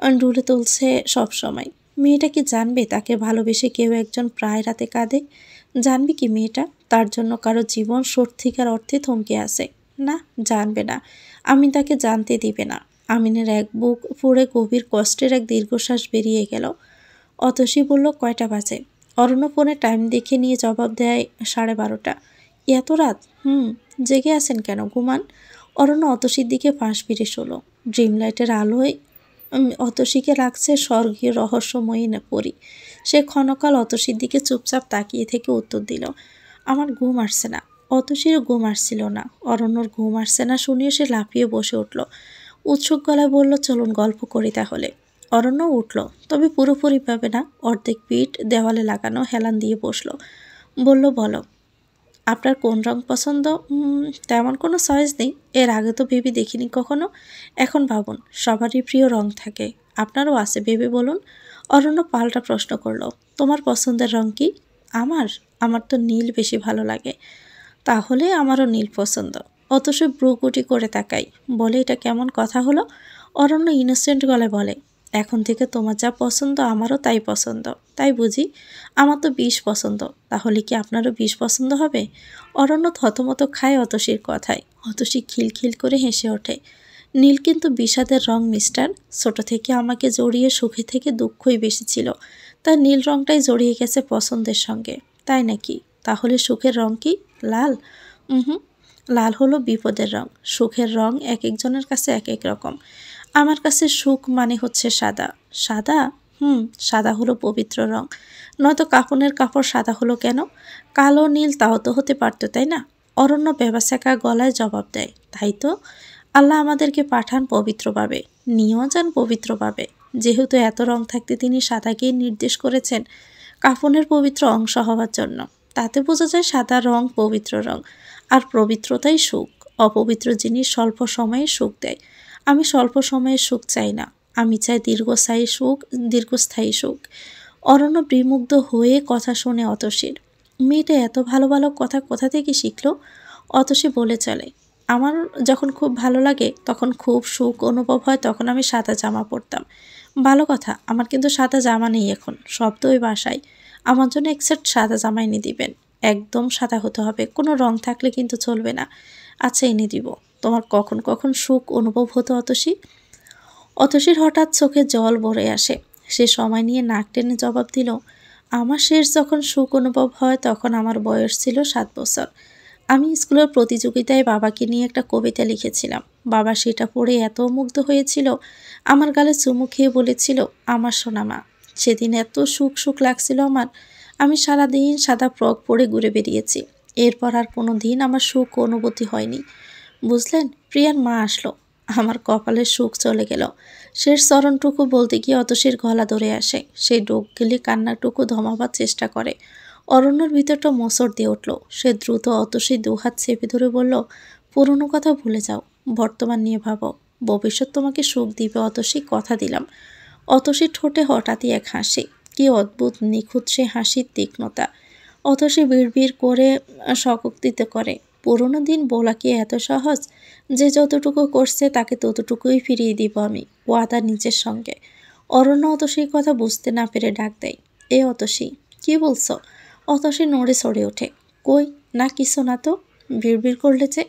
S1: ডুলে তুলছে সব সময়। মেয়েটা কি জানবে তাকে ভালোবেসে কেউ একজন প্রায় রাতে কাঁদে? জানবে কি মেয়েটা তার জন্য কারো জীবন সত্যিকার অর্থে থমকে আছে? না, জানবে না। আমিন তাকে জানতে দিবে না। আমিনের এক বুক ফুঁড়ে গভীর কষ্টের এক দীর্ঘশ্বাস বেরিয়ে গেল। অতসী বলল, কয়টা বাজে? অরণ্য ফোনে টাইম দেখে নিয়ে জবাব দেয়, 12:30। এত রাত? জেগে আছেন কেন, ঘুমান। অরণ্য অতসীর দিকে ফাঁস ফিরে শোলো। ড্রিম লাইটের আলোয় অতসীকে লাগছে স্বর্গীয় রহস্যময়ী পরী। সে ক্ষণকাল অতসীর দিকে চুপচাপ তাকিয়ে থেকে উত্তর দিল, আমার ঘুম আসছে না। অতসীর ঘুম আসছিল না। অরণ্যর ঘুম আসছে না শুনিয়ে সে লাফিয়ে বসে উঠল। উৎসুক গলায় বলল, চলুন গল্প করি তাহলে। অরণ্য উঠল, তবে পুরোপুরিভাবে না। অর্ধেক পিঠ দেওয়ালে লাগানো হেলান দিয়ে বসল। বলল, বলো, আপনার কোন রং পছন্দ? তেমন কোনো চয়েস নেই। এর আগে তো ভেবে দেখিনি কখনো। এখন ভাবুন, সবারই প্রিয় রং থাকে, আপনারও আছে, ভেবে বলুন। অরণ্য পাল্টা প্রশ্ন করল, তোমার পছন্দের রং কি? আমার আমার তো নীল বেশি ভালো লাগে। তাহলে আমারও নীল পছন্দ। অথচ ভ্রুকুটি করে তাকাই, বলে, এটা কেমন কথা হলো? অরণ্য ইনোসেন্ট গলায় বলে, এখন থেকে তোমার যা পছন্দ আমারও তাই পছন্দ। তাই বুঝি? আমার তো ২০ পছন্দ, তাহলে কি আপনারও ২০ পছন্দ হবে? অরণ্য থতমত খায় অতসীর কথায়। অতসী খিলখিল করে হেসে ওঠে। নীল কিন্তু বিষাদের রং মিস্টার। ছোট থেকে আমাকে জড়িয়ে সুখে থেকে দুঃখই বেশি ছিল, তাই নীল রংটাই জড়িয়ে গেছে পছন্দের সঙ্গে। তাই নাকি? তাহলে সুখের রং কি? লাল? হুম, লাল হলো বিপদের রং। সুখের রং এক একজনের কাছে এক এক রকম। আমার কাছে সুখ মানে হচ্ছে সাদা। সাদা? সাদা হলো পবিত্র রং। নয়তো কাফনের কাপড় সাদা হলো কেন? কালো নীল তাও তো হতে পারতো, তাই না? অরণ্য বেবাসাকা গলায় জবাব দেয়, তাই তো। আল্লাহ আমাদেরকে পাঠান পবিত্রভাবে, নিয়েও যান পবিত্রভাবে। যেহেতু এত রং থাকতে তিনি সাদাকেই নির্দেশ করেছেন কাফনের পবিত্র অংশ হওয়ার জন্য, তাতে বোঝা যায় সাদা রং পবিত্র রং। আর পবিত্রতাই সুখ। অপবিত্র জিনিস স্বল্প সময়ে সুখ দেয়। আমি স্বল্প সময়ের সুখ চাই না, আমি চাই দীর্ঘস্থায়ী সুখ। অরণ্য বিমুগ্ধ হয়ে কথা শুনে অতসীর। মেয়েটা এত ভালো ভালো কথা কোথা থেকে শিখলো? অতসী বলে চলে, আমার যখন খুব ভালো লাগে, তখন খুব সুখ অনুভব হয়, তখন আমি সাদা জামা পরতাম। ভালো কথা, আমার কিন্তু সাদা জামা নেই এখন, সব তো ওই বাসায়। আমার জন্য এক সেট সাদা জামা এনে দিবেন। একদম সাদা হতে হবে, কোনো রং থাকলে কিন্তু চলবে না। আচ্ছা, এনে দিব। তোমার কখন কখন সুখ অনুভব হতো অতসী? অতসীর হঠাৎ চোখে জল ভরে আসে। সে সময় নিয়ে নাক টেনে জবাব দিল, আমার শেষ যখন সুখ অনুভব হয় তখন আমার বয়স ছিল 7 বছর। আমি স্কুলের প্রতিযোগিতায় বাবাকে নিয়ে একটা কবিতা লিখেছিলাম। বাবা সেটা পড়ে এত মুগ্ধ হয়েছিল, আমার গালে চুমু খেয়ে বলেছিল, আমার সোনা মা। সেদিন এত সুখ সুখ লাগছিল আমার। আমি সারাদিন সাদা ফ্রক পরে ঘুরে বেরিয়েছি। এরপর আর কোনো দিন আমার সুখ অনুভূতি হয়নি। বুঝলেন? প্রিয়ার মা আসলো, আমার কপালের সুখ চলে গেল। শেষ চরণটুকু বলতে গিয়ে অতসীর গলা ধরে আসে। সে ডোক গেলে কান্নাটুকু দমাবার চেষ্টা করে। অরণ্যর ভিতরটা মোচড় দিয়ে উঠল। সে দ্রুত অতসী দুহাত চেপে ধরে বলল, পুরনো কথা ভুলে যাও, বর্তমান নিয়ে ভাবো। ভবিষ্যৎ তোমাকে সুখ দিবে অতসী, কথা দিলাম। অতসীর ঠোঁটে হঠাৎই এক হাসি। কি অদ্ভুত নিখুঁত সে হাসির তীক্ষ্ণতা! অতসী বিড়বিড় করে শক্তিতে করে, পুরনো দিন বলা কি এত সহজ? যে যতটুকু করছে তাকে ততটুকুই ফিরিয়ে দিব আমি, ওয়াদা নিজের সঙ্গে। অরণ্য অতসীর কথা বুঝতে না পেরে ডাক দেয়, এ অতসী, কি বলছো? অতসী নড়ে চড়ে ওঠে। কই, না কিছু না তো। বিড়বিড় করলে যে।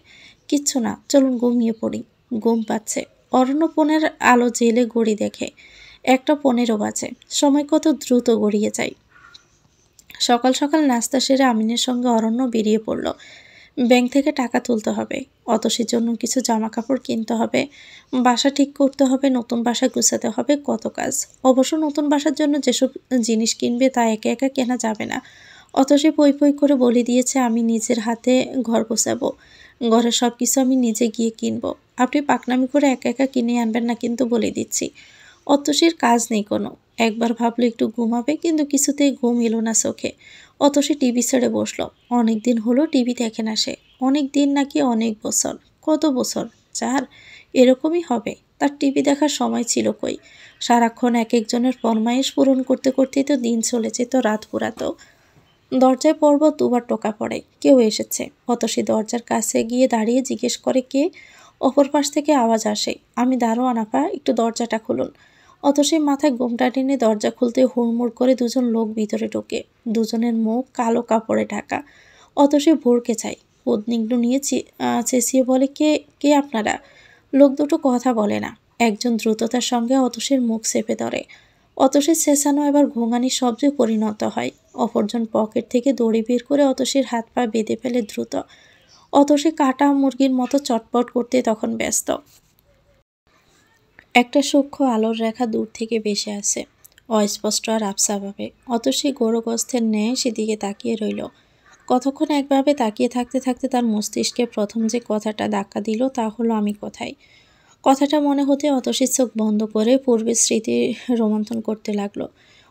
S1: কিচ্ছু না, চলুন ঘুমিয়ে পড়ি। ঘুম পাচ্ছে। অরণ্য ফোনের আলো জেলে ঘড়ি দেখে। 1:15 বাজে। সময় কত দ্রুত গড়িয়ে যায়। সকাল সকাল নাস্তা সেরে আমিনের সঙ্গে অরণ্য বেরিয়ে পড়ল। ব্যাংক থেকে টাকা তুলতে হবে, অতসীর জন্য কিছু জামা কাপড় কিনতে হবে, বাসা ঠিক করতে হবে, নতুন বাসা গুছাতে হবে, কত কাজ। অবশ্য নতুন বাসার জন্য যেসব জিনিস কিনবে তা একা একা কেনা যাবে না। অতসী পই পই করে বলে দিয়েছে, আমি নিজের হাতে ঘর গোছাবো, ঘরের সব কিছু আমি নিজে গিয়ে কিনবো। আপনি পাকনামি করে একা একা কিনে আনবেন না কিন্তু, বলে দিচ্ছি। অতসীর কাজ নেই কোনো। একবার ভাবলো একটু ঘুমাবে, কিন্তু কিছুতেই ঘুম এলো না চোখে। অতসী টিভি ছেড়ে বসলো। অনেকদিন হলো টিভি দেখে না সে। অনেক দিন নাকি অনেক বছর। কত বছর? 4? এরকমই হবে। তার টিভি দেখার সময় ছিল কই? সারাক্ষণ এক একজনের ফরমাইশ পূরণ করতে করতেই তো দিন চলে যেত, রাত পুরাতো। দরজায় পর্বত দুবার টোকা পড়ে, কেউ এসেছে। অতসী দরজার কাছে গিয়ে দাঁড়িয়ে জিজ্ঞেস করে, কে? অপর পাশ থেকে আওয়াজ আসে, আমি দারোয়ান আপা, একটু দরজাটা খুলুন। অতসীর মাথায় ঘোমটা টেনে দরজা খুলতে হুড়মুড় করে দুজন লোক ভিতরে ঢোকে। দুজনের মুখ কালো কাপড়ে ঢাকা। অতসী ভরকে চায়। উদ্বিগ্ন নিয়ে চেঁচিয়ে বলে, কে কে আপনারা? লোক দুটো কথা বলে না। একজন দ্রুততার সঙ্গে অতসীর মুখ চেপে ধরে। অতসীর চেঁচানো এবার ঘুঙানির শব্দে পরিণত হয়। অপরজন পকেট থেকে দড়ি বের করে অতসীর হাত পা বেঁধে ফেলে দ্রুত। অতসী কাটা মুরগির মতো চটপট করতে তখন ব্যস্ত। একটা সূক্ষ্ম আলোর রেখা দূর থেকে ভেসে আসে, অস্পষ্ট আর আবছাভাবে। অতসী গৌরগস্থের ন্যায় সেদিকে তাকিয়ে রইল। কতক্ষণ একভাবে তাকিয়ে থাকতে থাকতে তার মস্তিষ্কে প্রথম যে কথাটা ধাক্কা দিল তা হলো, আমি কোথায়। কথাটা মনে হতে অতসীর চোখ বন্ধ করে পূর্বের স্মৃতি রোমন্থন করতে লাগলো।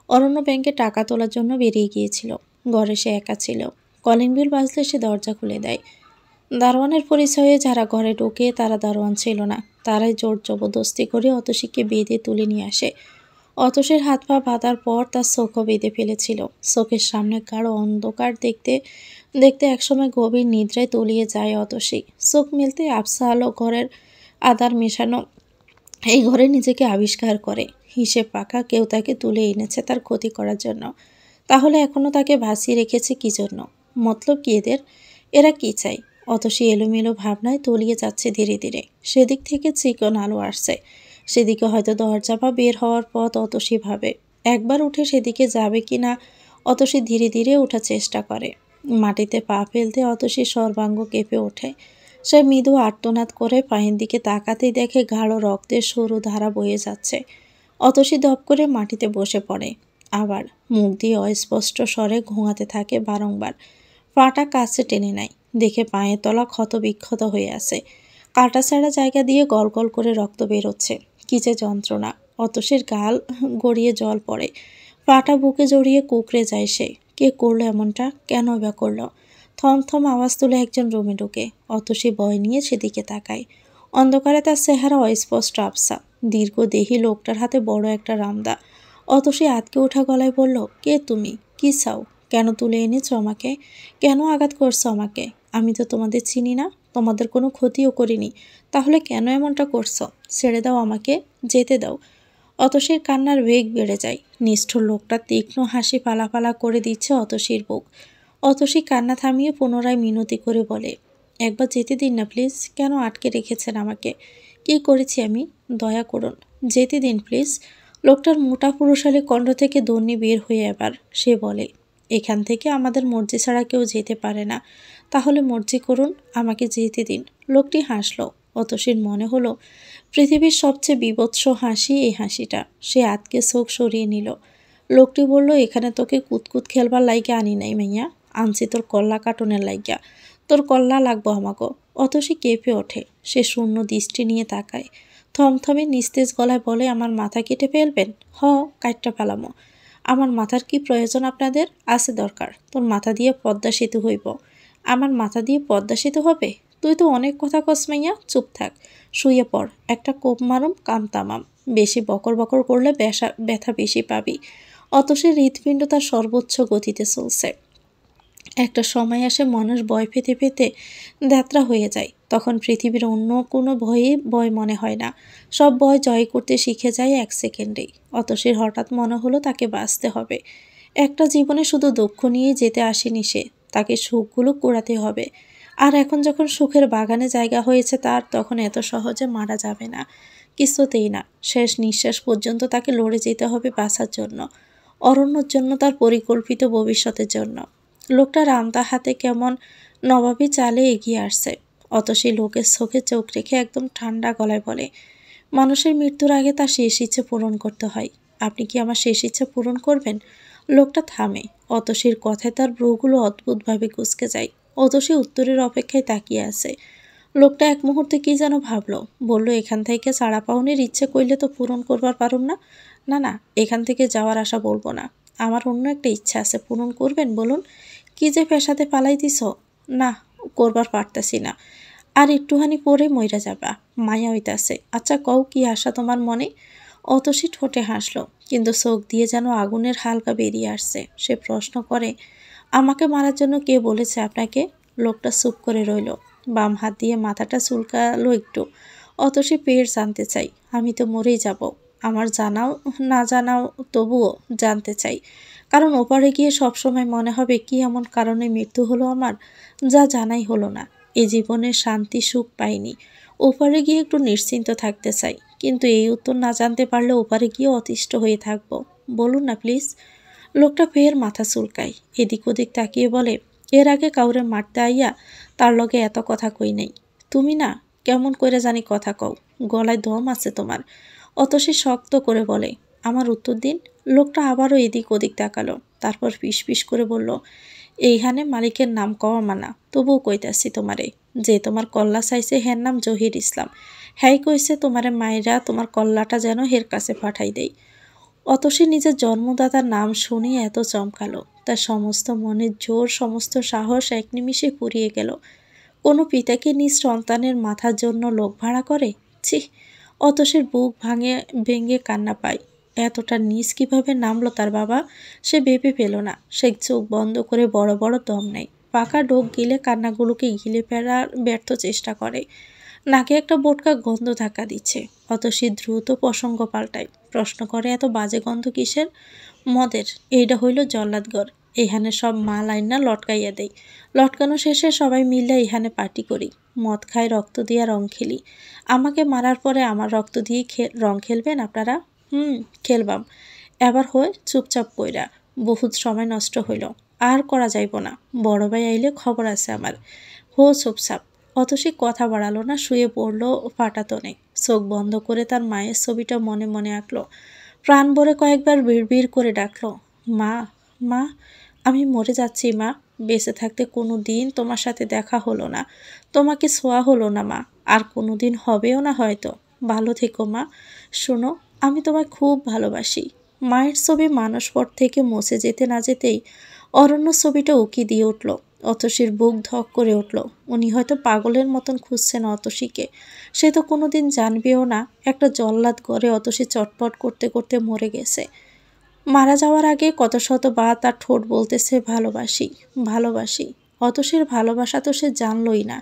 S1: অরণ্য ব্যাংকে টাকা তোলার জন্য বেরিয়ে গিয়েছিল। ঘরে সে একা ছিল। কলিং বেল বাজলে সে দরজা খুলে দেয়। দারোয়ানের পরিচয়ে যারা ঘরে ঢোকে তারা দারোয়ান ছিল না। তারাই জোর জবরদস্তি করে অতসীকে বেঁধে তুলে নিয়ে আসে। অতসীর হাত পা বাঁধার পর তার চোখও বেঁধে ফেলেছিল। চোখের সামনে গাঢ় অন্ধকার দেখতে দেখতে একসময় গভীর নিদ্রায় তলিয়ে যায় অতসী। চোখ মেলতে আবছা আলো ঘরের আধার মেশানো এই ঘরে নিজেকে আবিষ্কার করে। হিসেব পাকা কেউ তাকে তুলে এনেছে তার ক্ষতি করার জন্য। তাহলে এখনো তাকে ভাসিয়ে রেখেছে কি জন্য? মতলব কি এদের? এরা কি চাই? অতসী এলোমেলো ভাবনায় তলিয়ে যাচ্ছে ধীরে ধীরে। সেদিক থেকে চিকন আলো আসছে। সেদিকে হয়তো দরজা বা বের হওয়ার পথ। অতসী ভাবে, একবার উঠে সেদিকে যাবে কি না। অতসী ধীরে ধীরে ওঠার চেষ্টা করে। মাটিতে পা ফেলতে অতসীর সর্বাঙ্গ কেঁপে ওঠে। সে মৃদু আর্তনাদ করে পায়ের দিকে তাকাতেই দেখে গাঢ় রক্তের সরু ধারা বয়ে যাচ্ছে। অতসী দপ করে মাটিতে বসে পড়ে। আবার মুখ দিয়ে অস্পষ্ট স্বরে ঘুমাতে থাকে বারংবার। পাটা কাছে টেনে নেয়। দেখে পায়ের তলা ক্ষত বিক্ষত হয়ে আছে। কাটাছেঁড়া জায়গা দিয়ে গল গল করে রক্ত বেরোচ্ছে। কি যে যন্ত্রণা! অতসীর গাল গড়িয়ে জল পড়ে। পাটা বুকে জড়িয়ে কুঁকড়ে যায় সে। কে করলো এমনটা? কেন বা করলো? থমথম আওয়াজ তুলে একজন রুমে ঢোকে। অতসী ভয় নিয়ে সেদিকে তাকায়। অন্ধকারে তার চেহারা অস্পষ্ট আবছা। দীর্ঘদেহী লোকটার হাতে বড় একটা রামদা। অতসী আতকে ওঠা গলায় বলল, কে তুমি? কি চাও? কেন তুলে এনেছো আমাকে? কেন আঘাত করছো আমাকে? আমি তো তোমাদের চিনি না, তোমাদের কোনো ক্ষতিও করিনি। তাহলে কেন এমনটা করছো? ছেড়ে দাও আমাকে, যেতে দাও। অতসীর কান্নার বেগ বেড়ে যায়। নিষ্ঠুর লোকটা তীক্ষ্ণ হাসি পালাপালা করে দিচ্ছে অতসীর বুক। অতসী কান্না থামিয়ে পুনরায় মিনতি করে বলে, একবার যেতে দিন না প্লিজ। কেন আটকে রেখেছেন আমাকে? কি করেছি আমি? দয়া করুন, যেতে দিন প্লিজ। লোকটার মোটা পুরুষালী কণ্ঠ থেকে ধ্বনি বের হয়ে এবার সে বলে, এখান থেকে আমাদের মর্জি ছাড়া কেউ যেতে পারে না। তাহলে মর্জি করুন, আমাকে যেতে দিন। লোকটি হাসল। অতসীর মনে হলো পৃথিবীর সবচেয়ে বীভৎস হাসি এই হাসিটা। সে আতকে চোখ সরিয়ে নিল। লোকটি বলল, এখানে তোকে কুতকুত খেলবার লাইগা আনি নাই মাইয়া, আনছি তোর কল্লা কাটনের লাইগা। তোর কল্লা লাগবো আমাগো। অতসী কেঁপে ওঠে। সে শূন্য দৃষ্টি নিয়ে তাকায়। থমথমে নিস্তেজ গলায় বলে, আমার মাথা কেটে ফেলবেন? হ, কাটটা ফেলামো। আমার মাথার কি প্রয়োজন আপনাদের? আছে দরকার। তোর মাথা দিয়ে পদ্মা সেতু হইব। আমার মাথা দিয়ে পদ্মা সেতু হবে? তুই তো অনেক কথা কস মাইয়া, চুপ থাক। শুয়ে পড়, একটা কোপ মারুম, কাম তামাম। বেশি বকর বকর করলে ব্যথা বেশি পাবি। অতসীর হৃৎপিণ্ড তার সর্বোচ্চ গতিতে চলছে। একটা সময় আসে মানুষ ভয় পেতে পেতে যাত্রা হয়ে যায়। তখন পৃথিবীর অন্য কোনো ভয়ে ভয় মনে হয় না। সব ভয় জয় করতে শিখে যায় 1 সেকেন্ডেই। অতসীর হঠাৎ মনে হলো তাকে বাঁচতে হবে। একটা জীবনে শুধু দুঃখ নিয়ে যেতে আসেনি সে, তাকে সুখগুলো কুড়াতে হবে। আর এখন যখন সুখের বাগানে জায়গা হয়েছে তার, তখন এত সহজে মারা যাবে না, কিছুতেই না। শেষ নিঃশ্বাস পর্যন্ত তাকে লড়ে যেতে হবে বাঁচার জন্য, অরণ্যর জন্য, তার পরিকল্পিত ভবিষ্যতের জন্য। লোকটা রামদা হাতে কেমন নবাবী চালে এগিয়ে আসছে। সেই লোকের চোখে চোখ রেখে একদম ঠান্ডা গলায় বলে, মানুষের মৃত্যুর আগে তার শেষ ইচ্ছে পূরণ করতে হয়। আপনি কি আমার শেষ ইচ্ছে পূরণ করবেন? লোকটা থামে। অতসীর কথায় তার ভ্রুগুলো অদ্ভুতভাবে কুঁচকে যায়। অতসী উত্তরের অপেক্ষায় তাকিয়ে আছে। লোকটা এক মুহূর্তে কি যেন ভাবলো, বলল, এখান থেকে ছাড়া পাওনের ইচ্ছে কইলে তো পূরণ করবার পারুম না। না না, এখান থেকে যাওয়ার আশা বলবো না। আমার অন্য একটা ইচ্ছা আছে, পূরণ করবেন বলুন। কি যে পেশাতে পালাই দিছ? না, করবার পারতাছি না। আর একটুখানি পরে মইরা যাবা, মায়া হইতাছে। আচ্ছা কও, কি আশা তোমার মনে? অতসী ঠোঁটে হাসলো, কিন্তু চোখ দিয়ে যেন আগুনের হালকা বেরিয়ে আসছে। সে প্রশ্ন করে, আমাকে মারার জন্য কে বলেছে আপনাকে? লোকটা চুপ করে রইল, বাম হাত দিয়ে মাথাটা চুলকালো একটু। অতসী পেট জানতে চাই। আমি তো মরেই যাব, আমার জানাও না জানাও তবুও জানতে চাই। কারণ ওপারে গিয়ে সবসময় মনে হবে কি এমন কারণে মৃত্যু হলো আমার, যা জানাই হলো না। এ জীবনে শান্তি সুখ পাইনি, ওপারে গিয়ে একটু নিশ্চিন্ত থাকতে চাই। কিন্তু এই উত্তর না জানতে পারলে ওপারে গিয়ে অতিষ্ঠ হয়ে থাকবো। বলুন না প্লিজ। লোকটা ফের মাথা চুলকায়, এদিক ওদিক তাকিয়ে বলে, এর আগে কাউরে মারতে আইয়া তার লগে এত কথা কই নাই। তুমি না কেমন কইরা জানি কথা কও, গলায় দম আছে তোমার। সে শক্ত করে বলে, আমার উত্তর দিন। লোকটা আবারও এদিক ওদিক তাকালো, তারপর ফিস করে বলল, এইখানে মালিকের নাম কওয়া মানা, তবুও কইতাছি তোমারে, যে তোমার কল্লা চাইছে হের নাম জহির ইসলাম। হ্যাই কইছে তোমারে মায়েরা তোমার কল্লাটা যেন হের কাছে পাঠাই দেই। সে নিজের জন্মদাতার নাম শুনে এত চমকালো, তার সমস্ত মনের জোর, সমস্ত সাহস এক নিমিষে ফুরিয়ে গেল। কোনো পিতা কি নিজ সন্তানের মাথার জন্য লোক ভাড়া করে? ছি! অতসের বুক ভেঙে কান্না পায়। এতটা নিচ কিভাবে নামলো তার বাবা, সে ভেবে পেল না। সে চোখ বন্ধ করে বড় বড় দম নেয়, পাকা ডোক গিলে কান্নাগুলোকে গিলে ফেলার ব্যর্থ চেষ্টা করে। নাকে একটা বোটকা গন্ধ ধাক্কা দিচ্ছে। সে দ্রুত প্রসঙ্গ পাল্টায়, প্রশ্ন করে, এত বাজে গন্ধ কিসের? মদের। এইটা হইল জল্লাদগড়। এখানে সব মাল আইনা লটকাইয়া দেই, লটকানো শেষে সবাই মিলে এখানে পার্টি করি, মদ খাই, রক্ত দিয়া রং খেলি। আমাকে মারার পরে আমার রক্ত দিয়ে রং খেলবেন আপনারা? খেলবাম। এবার হয় চুপচাপ কইরা, বহুত সময় নষ্ট হইল, আর করা যাইব না। বড় ভাই আইলে খবর আছে আমার। হো চুপচাপ। সে কথা বাড়ালো না, শুয়ে পড়ল পাটাতনে। চোখ বন্ধ করে তার মায়ের ছবিটা মনে মনে আঁকলো। প্রাণ ভরে কয়েকবার বিড় করে ডাকলো, মা, মা, আমি মরে যাচ্ছি মা। বেঁচে থাকতে কোনো দিন তোমার সাথে দেখা হলো না, তোমাকে ছোঁয়া হলো না মা, আর কোনো দিন হবেও না হয়তো। ভালো থেকো মা। শোনো, আমি তোমায় খুব ভালোবাসি। মায়ের ছবি মানসপট থেকে মুছে যেতে না যেতেই অরণ্য ছবিটা উকি দিয়ে উঠল। অতসীর বুক ধক করে উঠল। উনি হয়তো পাগলের মতন খুঁজছেন অতসীকে। সে তো কোনোদিন জানবেও না একটা জল্লাদ গড়ে অতসী চটপট করতে করতে মরে গেছে। মারা যাওয়ার আগে কত শতবার তার ঠোঁট বলতেছে ভালোবাসি, ভালোবাসি। অতসীর ভালোবাসা তো সে জানলই না।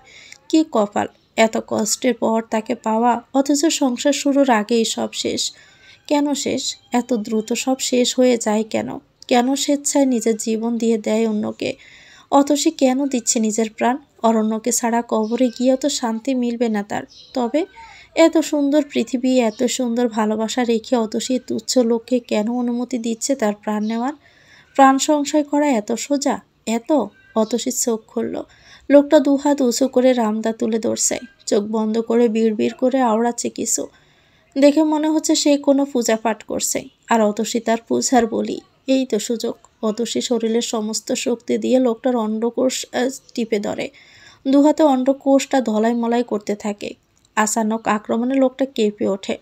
S1: কি কপাল, এত কষ্টের পর তাকে পাওয়া, অথচ সংসার শুরুর আগেই সব শেষ। কেন শেষ? এত দ্রুত সব শেষ হয়ে যায় কেন? কেন স্বেচ্ছায় নিজের জীবন দিয়ে দেয় অন্যকে? অতসী কেন দিচ্ছে নিজের প্রাণ? অরণ্যকে ছাড়া কবরে গিয়েও তো শান্তি মিলবে না তার। তবে এত সুন্দর পৃথিবী, এত সুন্দর ভালোবাসা রেখে অতসী তুচ্ছ লোককে কেন অনুমতি দিচ্ছে তার প্রাণ নেওয়ার? প্রাণ সংশয় করা এত সোজা? এত? অতসী চোখ খুলল। লোকটা দুহাত উঁচু করে রামদা তুলে ধরছে, চোখ বন্ধ করে বিড় করে আওড়াচ্ছে কিছু। দেখে মনে হচ্ছে সে কোনো পূজা পাঠ করছে, আর অতসী তার পূজার বলি। এই তো সুযোগ। অতসী শরীরের সমস্ত শক্তি দিয়ে লোকটার অন্ডকোষ টিপে ধরে, দুহাতে অন্ডকোষটা ধলাই মলাই করতে থাকে। আচানক আক্রমণে লোকটা কেঁপে ওঠে,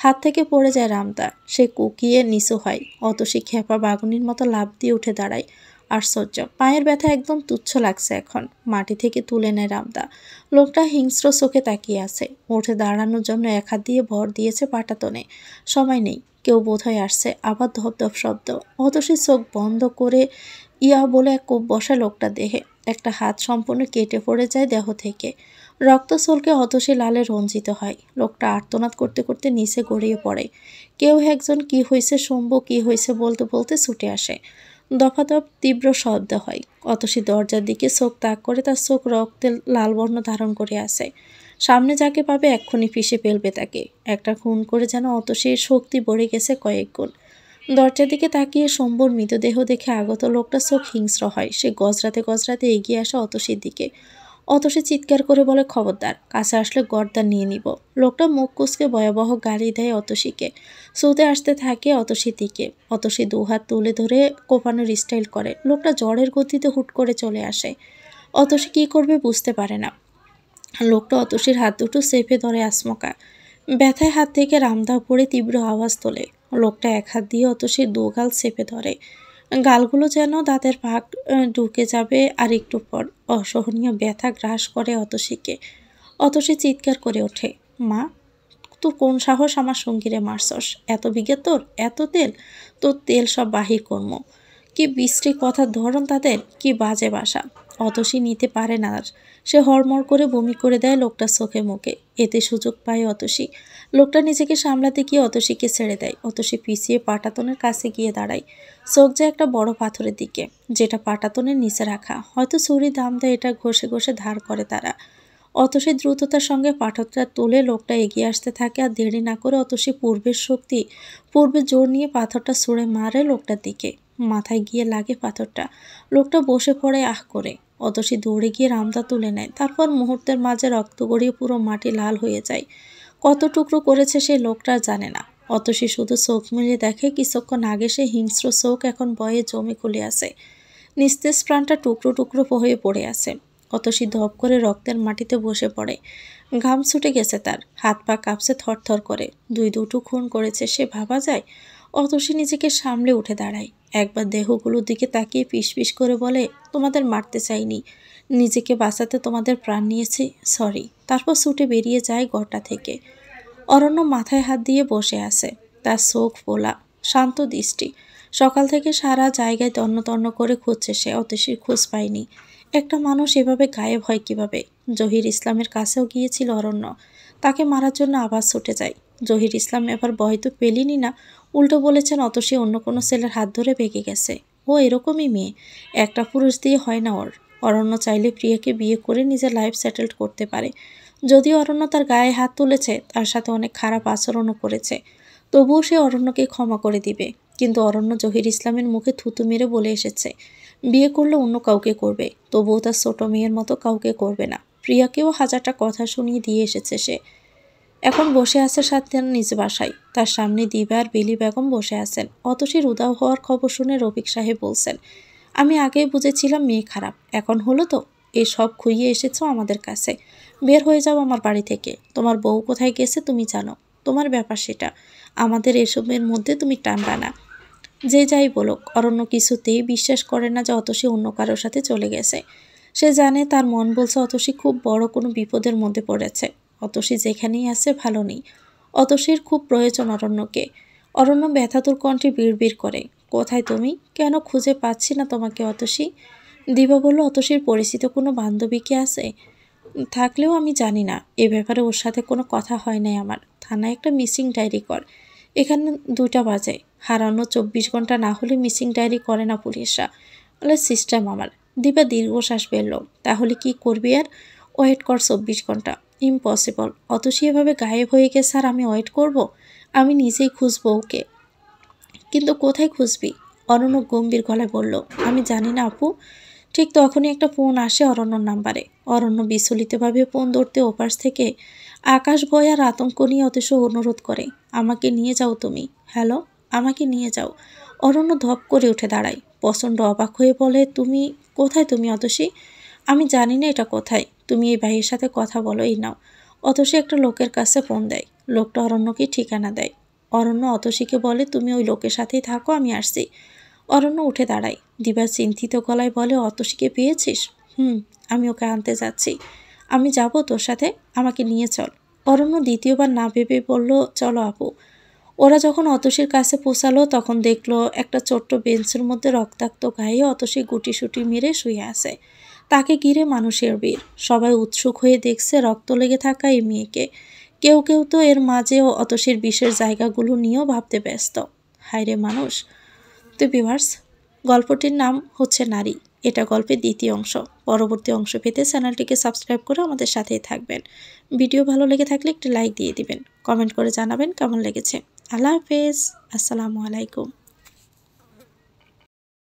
S1: হাত থেকে পড়ে যায় রামদা। সে কুকিয়ে নিচু হয়। অতসী খেপা বাগুনির মতো লাফ দিয়ে উঠে দাঁড়ায়। আশ্চর্য, পায়ের ব্যথা একদম তুচ্ছ লাগছে এখন। মাটি থেকে তুলে নেয় রামদা। লোকটা হিংস্র চোখে তাকিয়ে আছে। উঠে দাঁড়ানোর জন্য এক হাত দিয়ে ভর দিয়েছে পাটাতনে। সময় নেই, কেউ বোধহয় আসছে। আবার ধপ ধপ শব্দ। অতসী চোখ বন্ধ করে ইয়া বলে এক কোপ বসা লোকটা দেহে। একটা হাত সম্পূর্ণ কেটে পড়ে যায় দেহ থেকে। রক্ত চলকে অতসী লালে রঞ্জিত হয়। লোকটা আর্তনাদ করতে করতে নিচে গড়িয়ে পড়ে। কেউ একজন কি হয়েছে শম্ভু, কি হয়েছে বলতে বলতে ছুটে আসে। দফাদফ তীব্র শব্দ হয়। অতসী দরজার দিকে চোখ তাক করে, তার চোখ রক্তের লাল বর্ণ ধারণ করে আসে। সামনে যাকে পাবে এক্ষুনি পিষে ফেলবে তাকে। একটা খুন করে যেন অতসীর শক্তি বেড়ে গেছে কয়েক গুণ। দরজার দিকে তাকিয়ে শম্ভুর মৃতদেহ দেখে আগত লোকটা চোখ হিংস্র হয়। সে গজরাতে গজরাতে এগিয়ে আসে অতসীর দিকে। অতসী চিৎকার করে বলে, খবরদার, কাছে আসলে গর্দান নিয়ে নিব। লোকটা মুখ কুঁচকে ভয়াবহ গালি দেয় অতসীকে। ছুটে আসতে থাকে অতসীর দিকে। অতসী দুহাত তুলে ধরে কোপানোর স্টাইল করে। লোকটা ঝড়ের গতিতে হুট করে চলে আসে। অতসী কী করবে বুঝতে পারে না। লোকটা অতসীর হাত দুটো চেপে ধরে আচমকা। ব্যথায় হাত থেকে রামদা পড়ে তীব্র আওয়াজ তোলে। লোকটা এক হাত দিয়ে অতসীর দু গাল চেপে ধরে। গালগুলো যেন দাঁতের ফাঁক ঢুকে যাবে। আর একটু পর অসহনীয় ব্যথা গ্রাস করে অতসীকে। অতসী চিৎকার করে ওঠে, মা, তুই কোন সাহস আমার সঙ্গীরে মারছস? এত বিঘে তোর, এত তেল, তোর তেল সব বাহির কর্ম। কি বিশ্রী কথার ধরন তাদের, কি বাজে বাসা। অতসী নিতে পারে না আর। সে হড়মড় করে বমি করে দেয় লোকটার চোখে মুখে। এতে সুযোগ পায় অতসী। লোকটা নিজেকে সামলাতে গিয়ে অতসীকে ছেড়ে দেয়। অতসী পিছিয়ে পাটাতনের কাছে গিয়ে দাঁড়ায়। চোখ যায় একটা বড় পাথরের দিকে, যেটা পাটাতনের নিচে রাখা। হয়তো ছুরি দাম দেয় এটা ঘষে ঘষে ধার করে তারা। অতসী দ্রুততার সঙ্গে পাথরটা তুলে লোকটা এগিয়ে আসতে থাকে। আর দেরি না করে অতসী পূর্বের জোর নিয়ে পাথরটা ছুঁড়ে মারে লোকটার দিকে। মাথায় গিয়ে লাগে পাথরটা। লোকটা বসে পড়ে আহ করে। অতসী দৌড়ে গিয়ে রামদা তুলে নেয়। তারপর মুহূর্তের মাঝে রক্ত গড়িয়ে পুরো মাটি লাল হয়ে যায়। কত টুকরো করেছে সেই লোকটা জানে না। অতসী শুধু চোখ মিলিয়ে দেখে, কিছুক্ষণ আগে সে হিংস্র চোখ এখন বয়ে জমে খুলে আসে। নিস্তেজ প্রাণটা টুকরো টুকরো হয়ে পড়ে আছে। অতসী ধপ করে রক্তের মাটিতে বসে পড়ে। ঘাম ছুটে গেছে তার, হাত পা কাঁপছে থরথর করে। দুটো খুন করেছে সে, ভাবা যায়? অতসী নিজেকে সামলে উঠে দাঁড়ায়। একবার দেহগুলোর দিকে তাকিয়ে পিস পিস করে বলে, তোমাদের মারতে চাইনি, নিজেকে বাঁচাতে তোমাদের প্রাণ নিয়েছি, সরি। তারপর ছুটে বেরিয়ে যায় ঘরটা থেকে। অরণ্য মাথায় হাত দিয়ে বসে আছে। তার চোখ ফোলা, শান্ত দৃষ্টি। সকাল থেকে সারা জায়গায় তন্ন তন্ন করে খুঁজছে সে, অতসীর খোঁজ পায়নি। একটা মানুষ এভাবে গায়েব হয় কিভাবে? জহির ইসলামের কাছেও গিয়েছিল অরণ্য। তাকে মারার জন্য আবার ছুটে যায়। জহির ইসলাম এবার ভয় তো পেলেনই না, উল্টো বলেছেন অতসী অন্য কোনো ছেলের হাত ধরে বেঁকে গেছে। ও এরকমই মেয়ে, একটা পুরুষ দিয়ে হয় না ওর। অরণ্য চাইলে প্রিয়াকে বিয়ে করে নিজের লাইফ সেটেলড করতে পারে। যদিও অরণ্য তার গায়ে হাত তুলেছে, তার সাথে অনেক খারাপ আচরণও করেছে, তবুও সে অরণ্যকে ক্ষমা করে দিবে। কিন্তু অরণ্য জহির ইসলামের মুখে থুতু মেরে বলে এসেছে, বিয়ে করলে অন্য কাউকে করবে, তবুও তার ছোট মেয়ের মতো কাউকে করবে না। প্রিয়াকেও হাজারটা কথা শুনিয়ে দিয়ে এসেছে সে। এখন বসে আছে সাথে নিজ বাসায়। তার সামনে দিবা আর বেলি বেগম বসে আছেন। অতসীর উদাও হওয়ার খবর শুনে রফিক সাহেব বলছেন, আমি আগেই বুঝেছিলাম মেয়ে খারাপ, এখন হলো তো। এই সব খুইয়ে এসেছো আমাদের কাছে। বের হয়ে যাও আমার বাড়ি থেকে। তোমার বউ কোথায় গেছে তুমি জানো, তোমার ব্যাপার সেটা। আমাদের এসবের মধ্যে তুমি টানবা না। যে যাই বলুক, অরণ্য কিছুতেই বিশ্বাস করে না যে অতসী অন্য কারোর সাথে চলে গেছে। সে জানে তার মন বলছে অতসী খুব বড় কোনো বিপদের মধ্যে পড়েছে। অতসী যেখানেই আছে ভালো নেই। অতসীর খুব প্রয়োজন অরণ্যকে। অরণ্য ব্যথাতুর কণ্ঠে বিড়বিড় করে, কোথায় তুমি? কেন খুঁজে পাচ্ছি না তোমাকে অতসী? দিবা বলল, অতসীর পরিচিত কোনো বান্ধবী কি আছে? থাকলেও আমি জানি না। এ ব্যাপারে ওর সাথে কোনো কথা হয় নাই আমার। থানায় একটা মিসিং ডায়েরি কর। এখানে 2টা বাজে, হারানো 24 ঘন্টা না হলে মিসিং ডায়েরি করে না পুলিশরা। বলে সিস্টেম আমার। দিবা দীর্ঘশ্বাস ফেলল। তাহলে কি করবি আর? ওয়েট কর 24 ঘন্টা। ইম্পসিবল। অতসী এভাবে গায়েব হয়ে গেছে আর আমি ওয়েট করব? আমি নিজেই খুঁজবো ওকে। কিন্তু কোথায় খুঁজবি? অরণ্য গম্ভীর গলায় বলল, আমি জানি না আপু। ঠিক তখনই একটা ফোন আসে অরণ্যর নাম্বারে। অরণ্য বিচলিতভাবে ফোন ধরতে ওপাশ থেকে আকাশ ভয় আর আতঙ্ক নিয়ে অতিশ অনুরোধ করে, আমাকে নিয়ে যাও তুমি। হ্যালো, আমাকে নিয়ে যাও। অরণ্য ধপ করে উঠে দাঁড়ায়, প্রচণ্ড অবাক হয়ে বলে, তুমি কোথায়? তুমি অতসী? আমি জানি না এটা কোথায়। তুমি এই ভাইয়ের সাথে কথা বলো, এই নাও। অতসী একটা লোকের কাছে ফোন দেয়। লোকটা অরণ্যকে ঠিকানা দেয়। অরণ্য অতসীকে বলে, তুমি ওই লোকের সাথেই থাকো, আমি আসছি। অরণ্য উঠে দাঁড়ায়। দিবা চিন্তিত গলায় বলে, অতসীকে পেয়েছিস? আমি ওকে আনতে যাচ্ছি। আমি যাব তোর সাথে, আমাকে নিয়ে চল। অরণ্য দ্বিতীয়বার না ভেবে বলল, চলো আপু। ওরা যখন অতসীর কাছে পৌঁছালো তখন দেখলো একটা ছোট্ট বেঞ্চের মধ্যে রক্তাক্ত গায়ে অতসী গুটিসুটি মেরে শুয়ে আছে। তাকে ঘিরে মানুষের ভিড়। সবাই উৎসুক হয়ে দেখছে রক্ত লেগে থাকা এই মেয়েকে। কেউ কেউ তো এর মাঝেও অতসীর বিশেষ জায়গাগুলো নিয়েও ভাবতে ব্যস্ত। হায়রে মানুষ। তো ভিউয়ার্স, গল্পটির নাম হচ্ছে নারী। এটা গল্পের দ্বিতীয় অংশ। পরবর্তী অংশ পেতে চ্যানেলটিকে সাবস্ক্রাইব করে আমাদের সাথেই থাকবেন। ভিডিও ভালো লেগে থাকলে একটি লাইক দিয়ে দিবেন, কমেন্ট করে জানাবেন কেমন লেগেছে। আল্লাহ হাফেজ। আসসালামু আলাইকুম।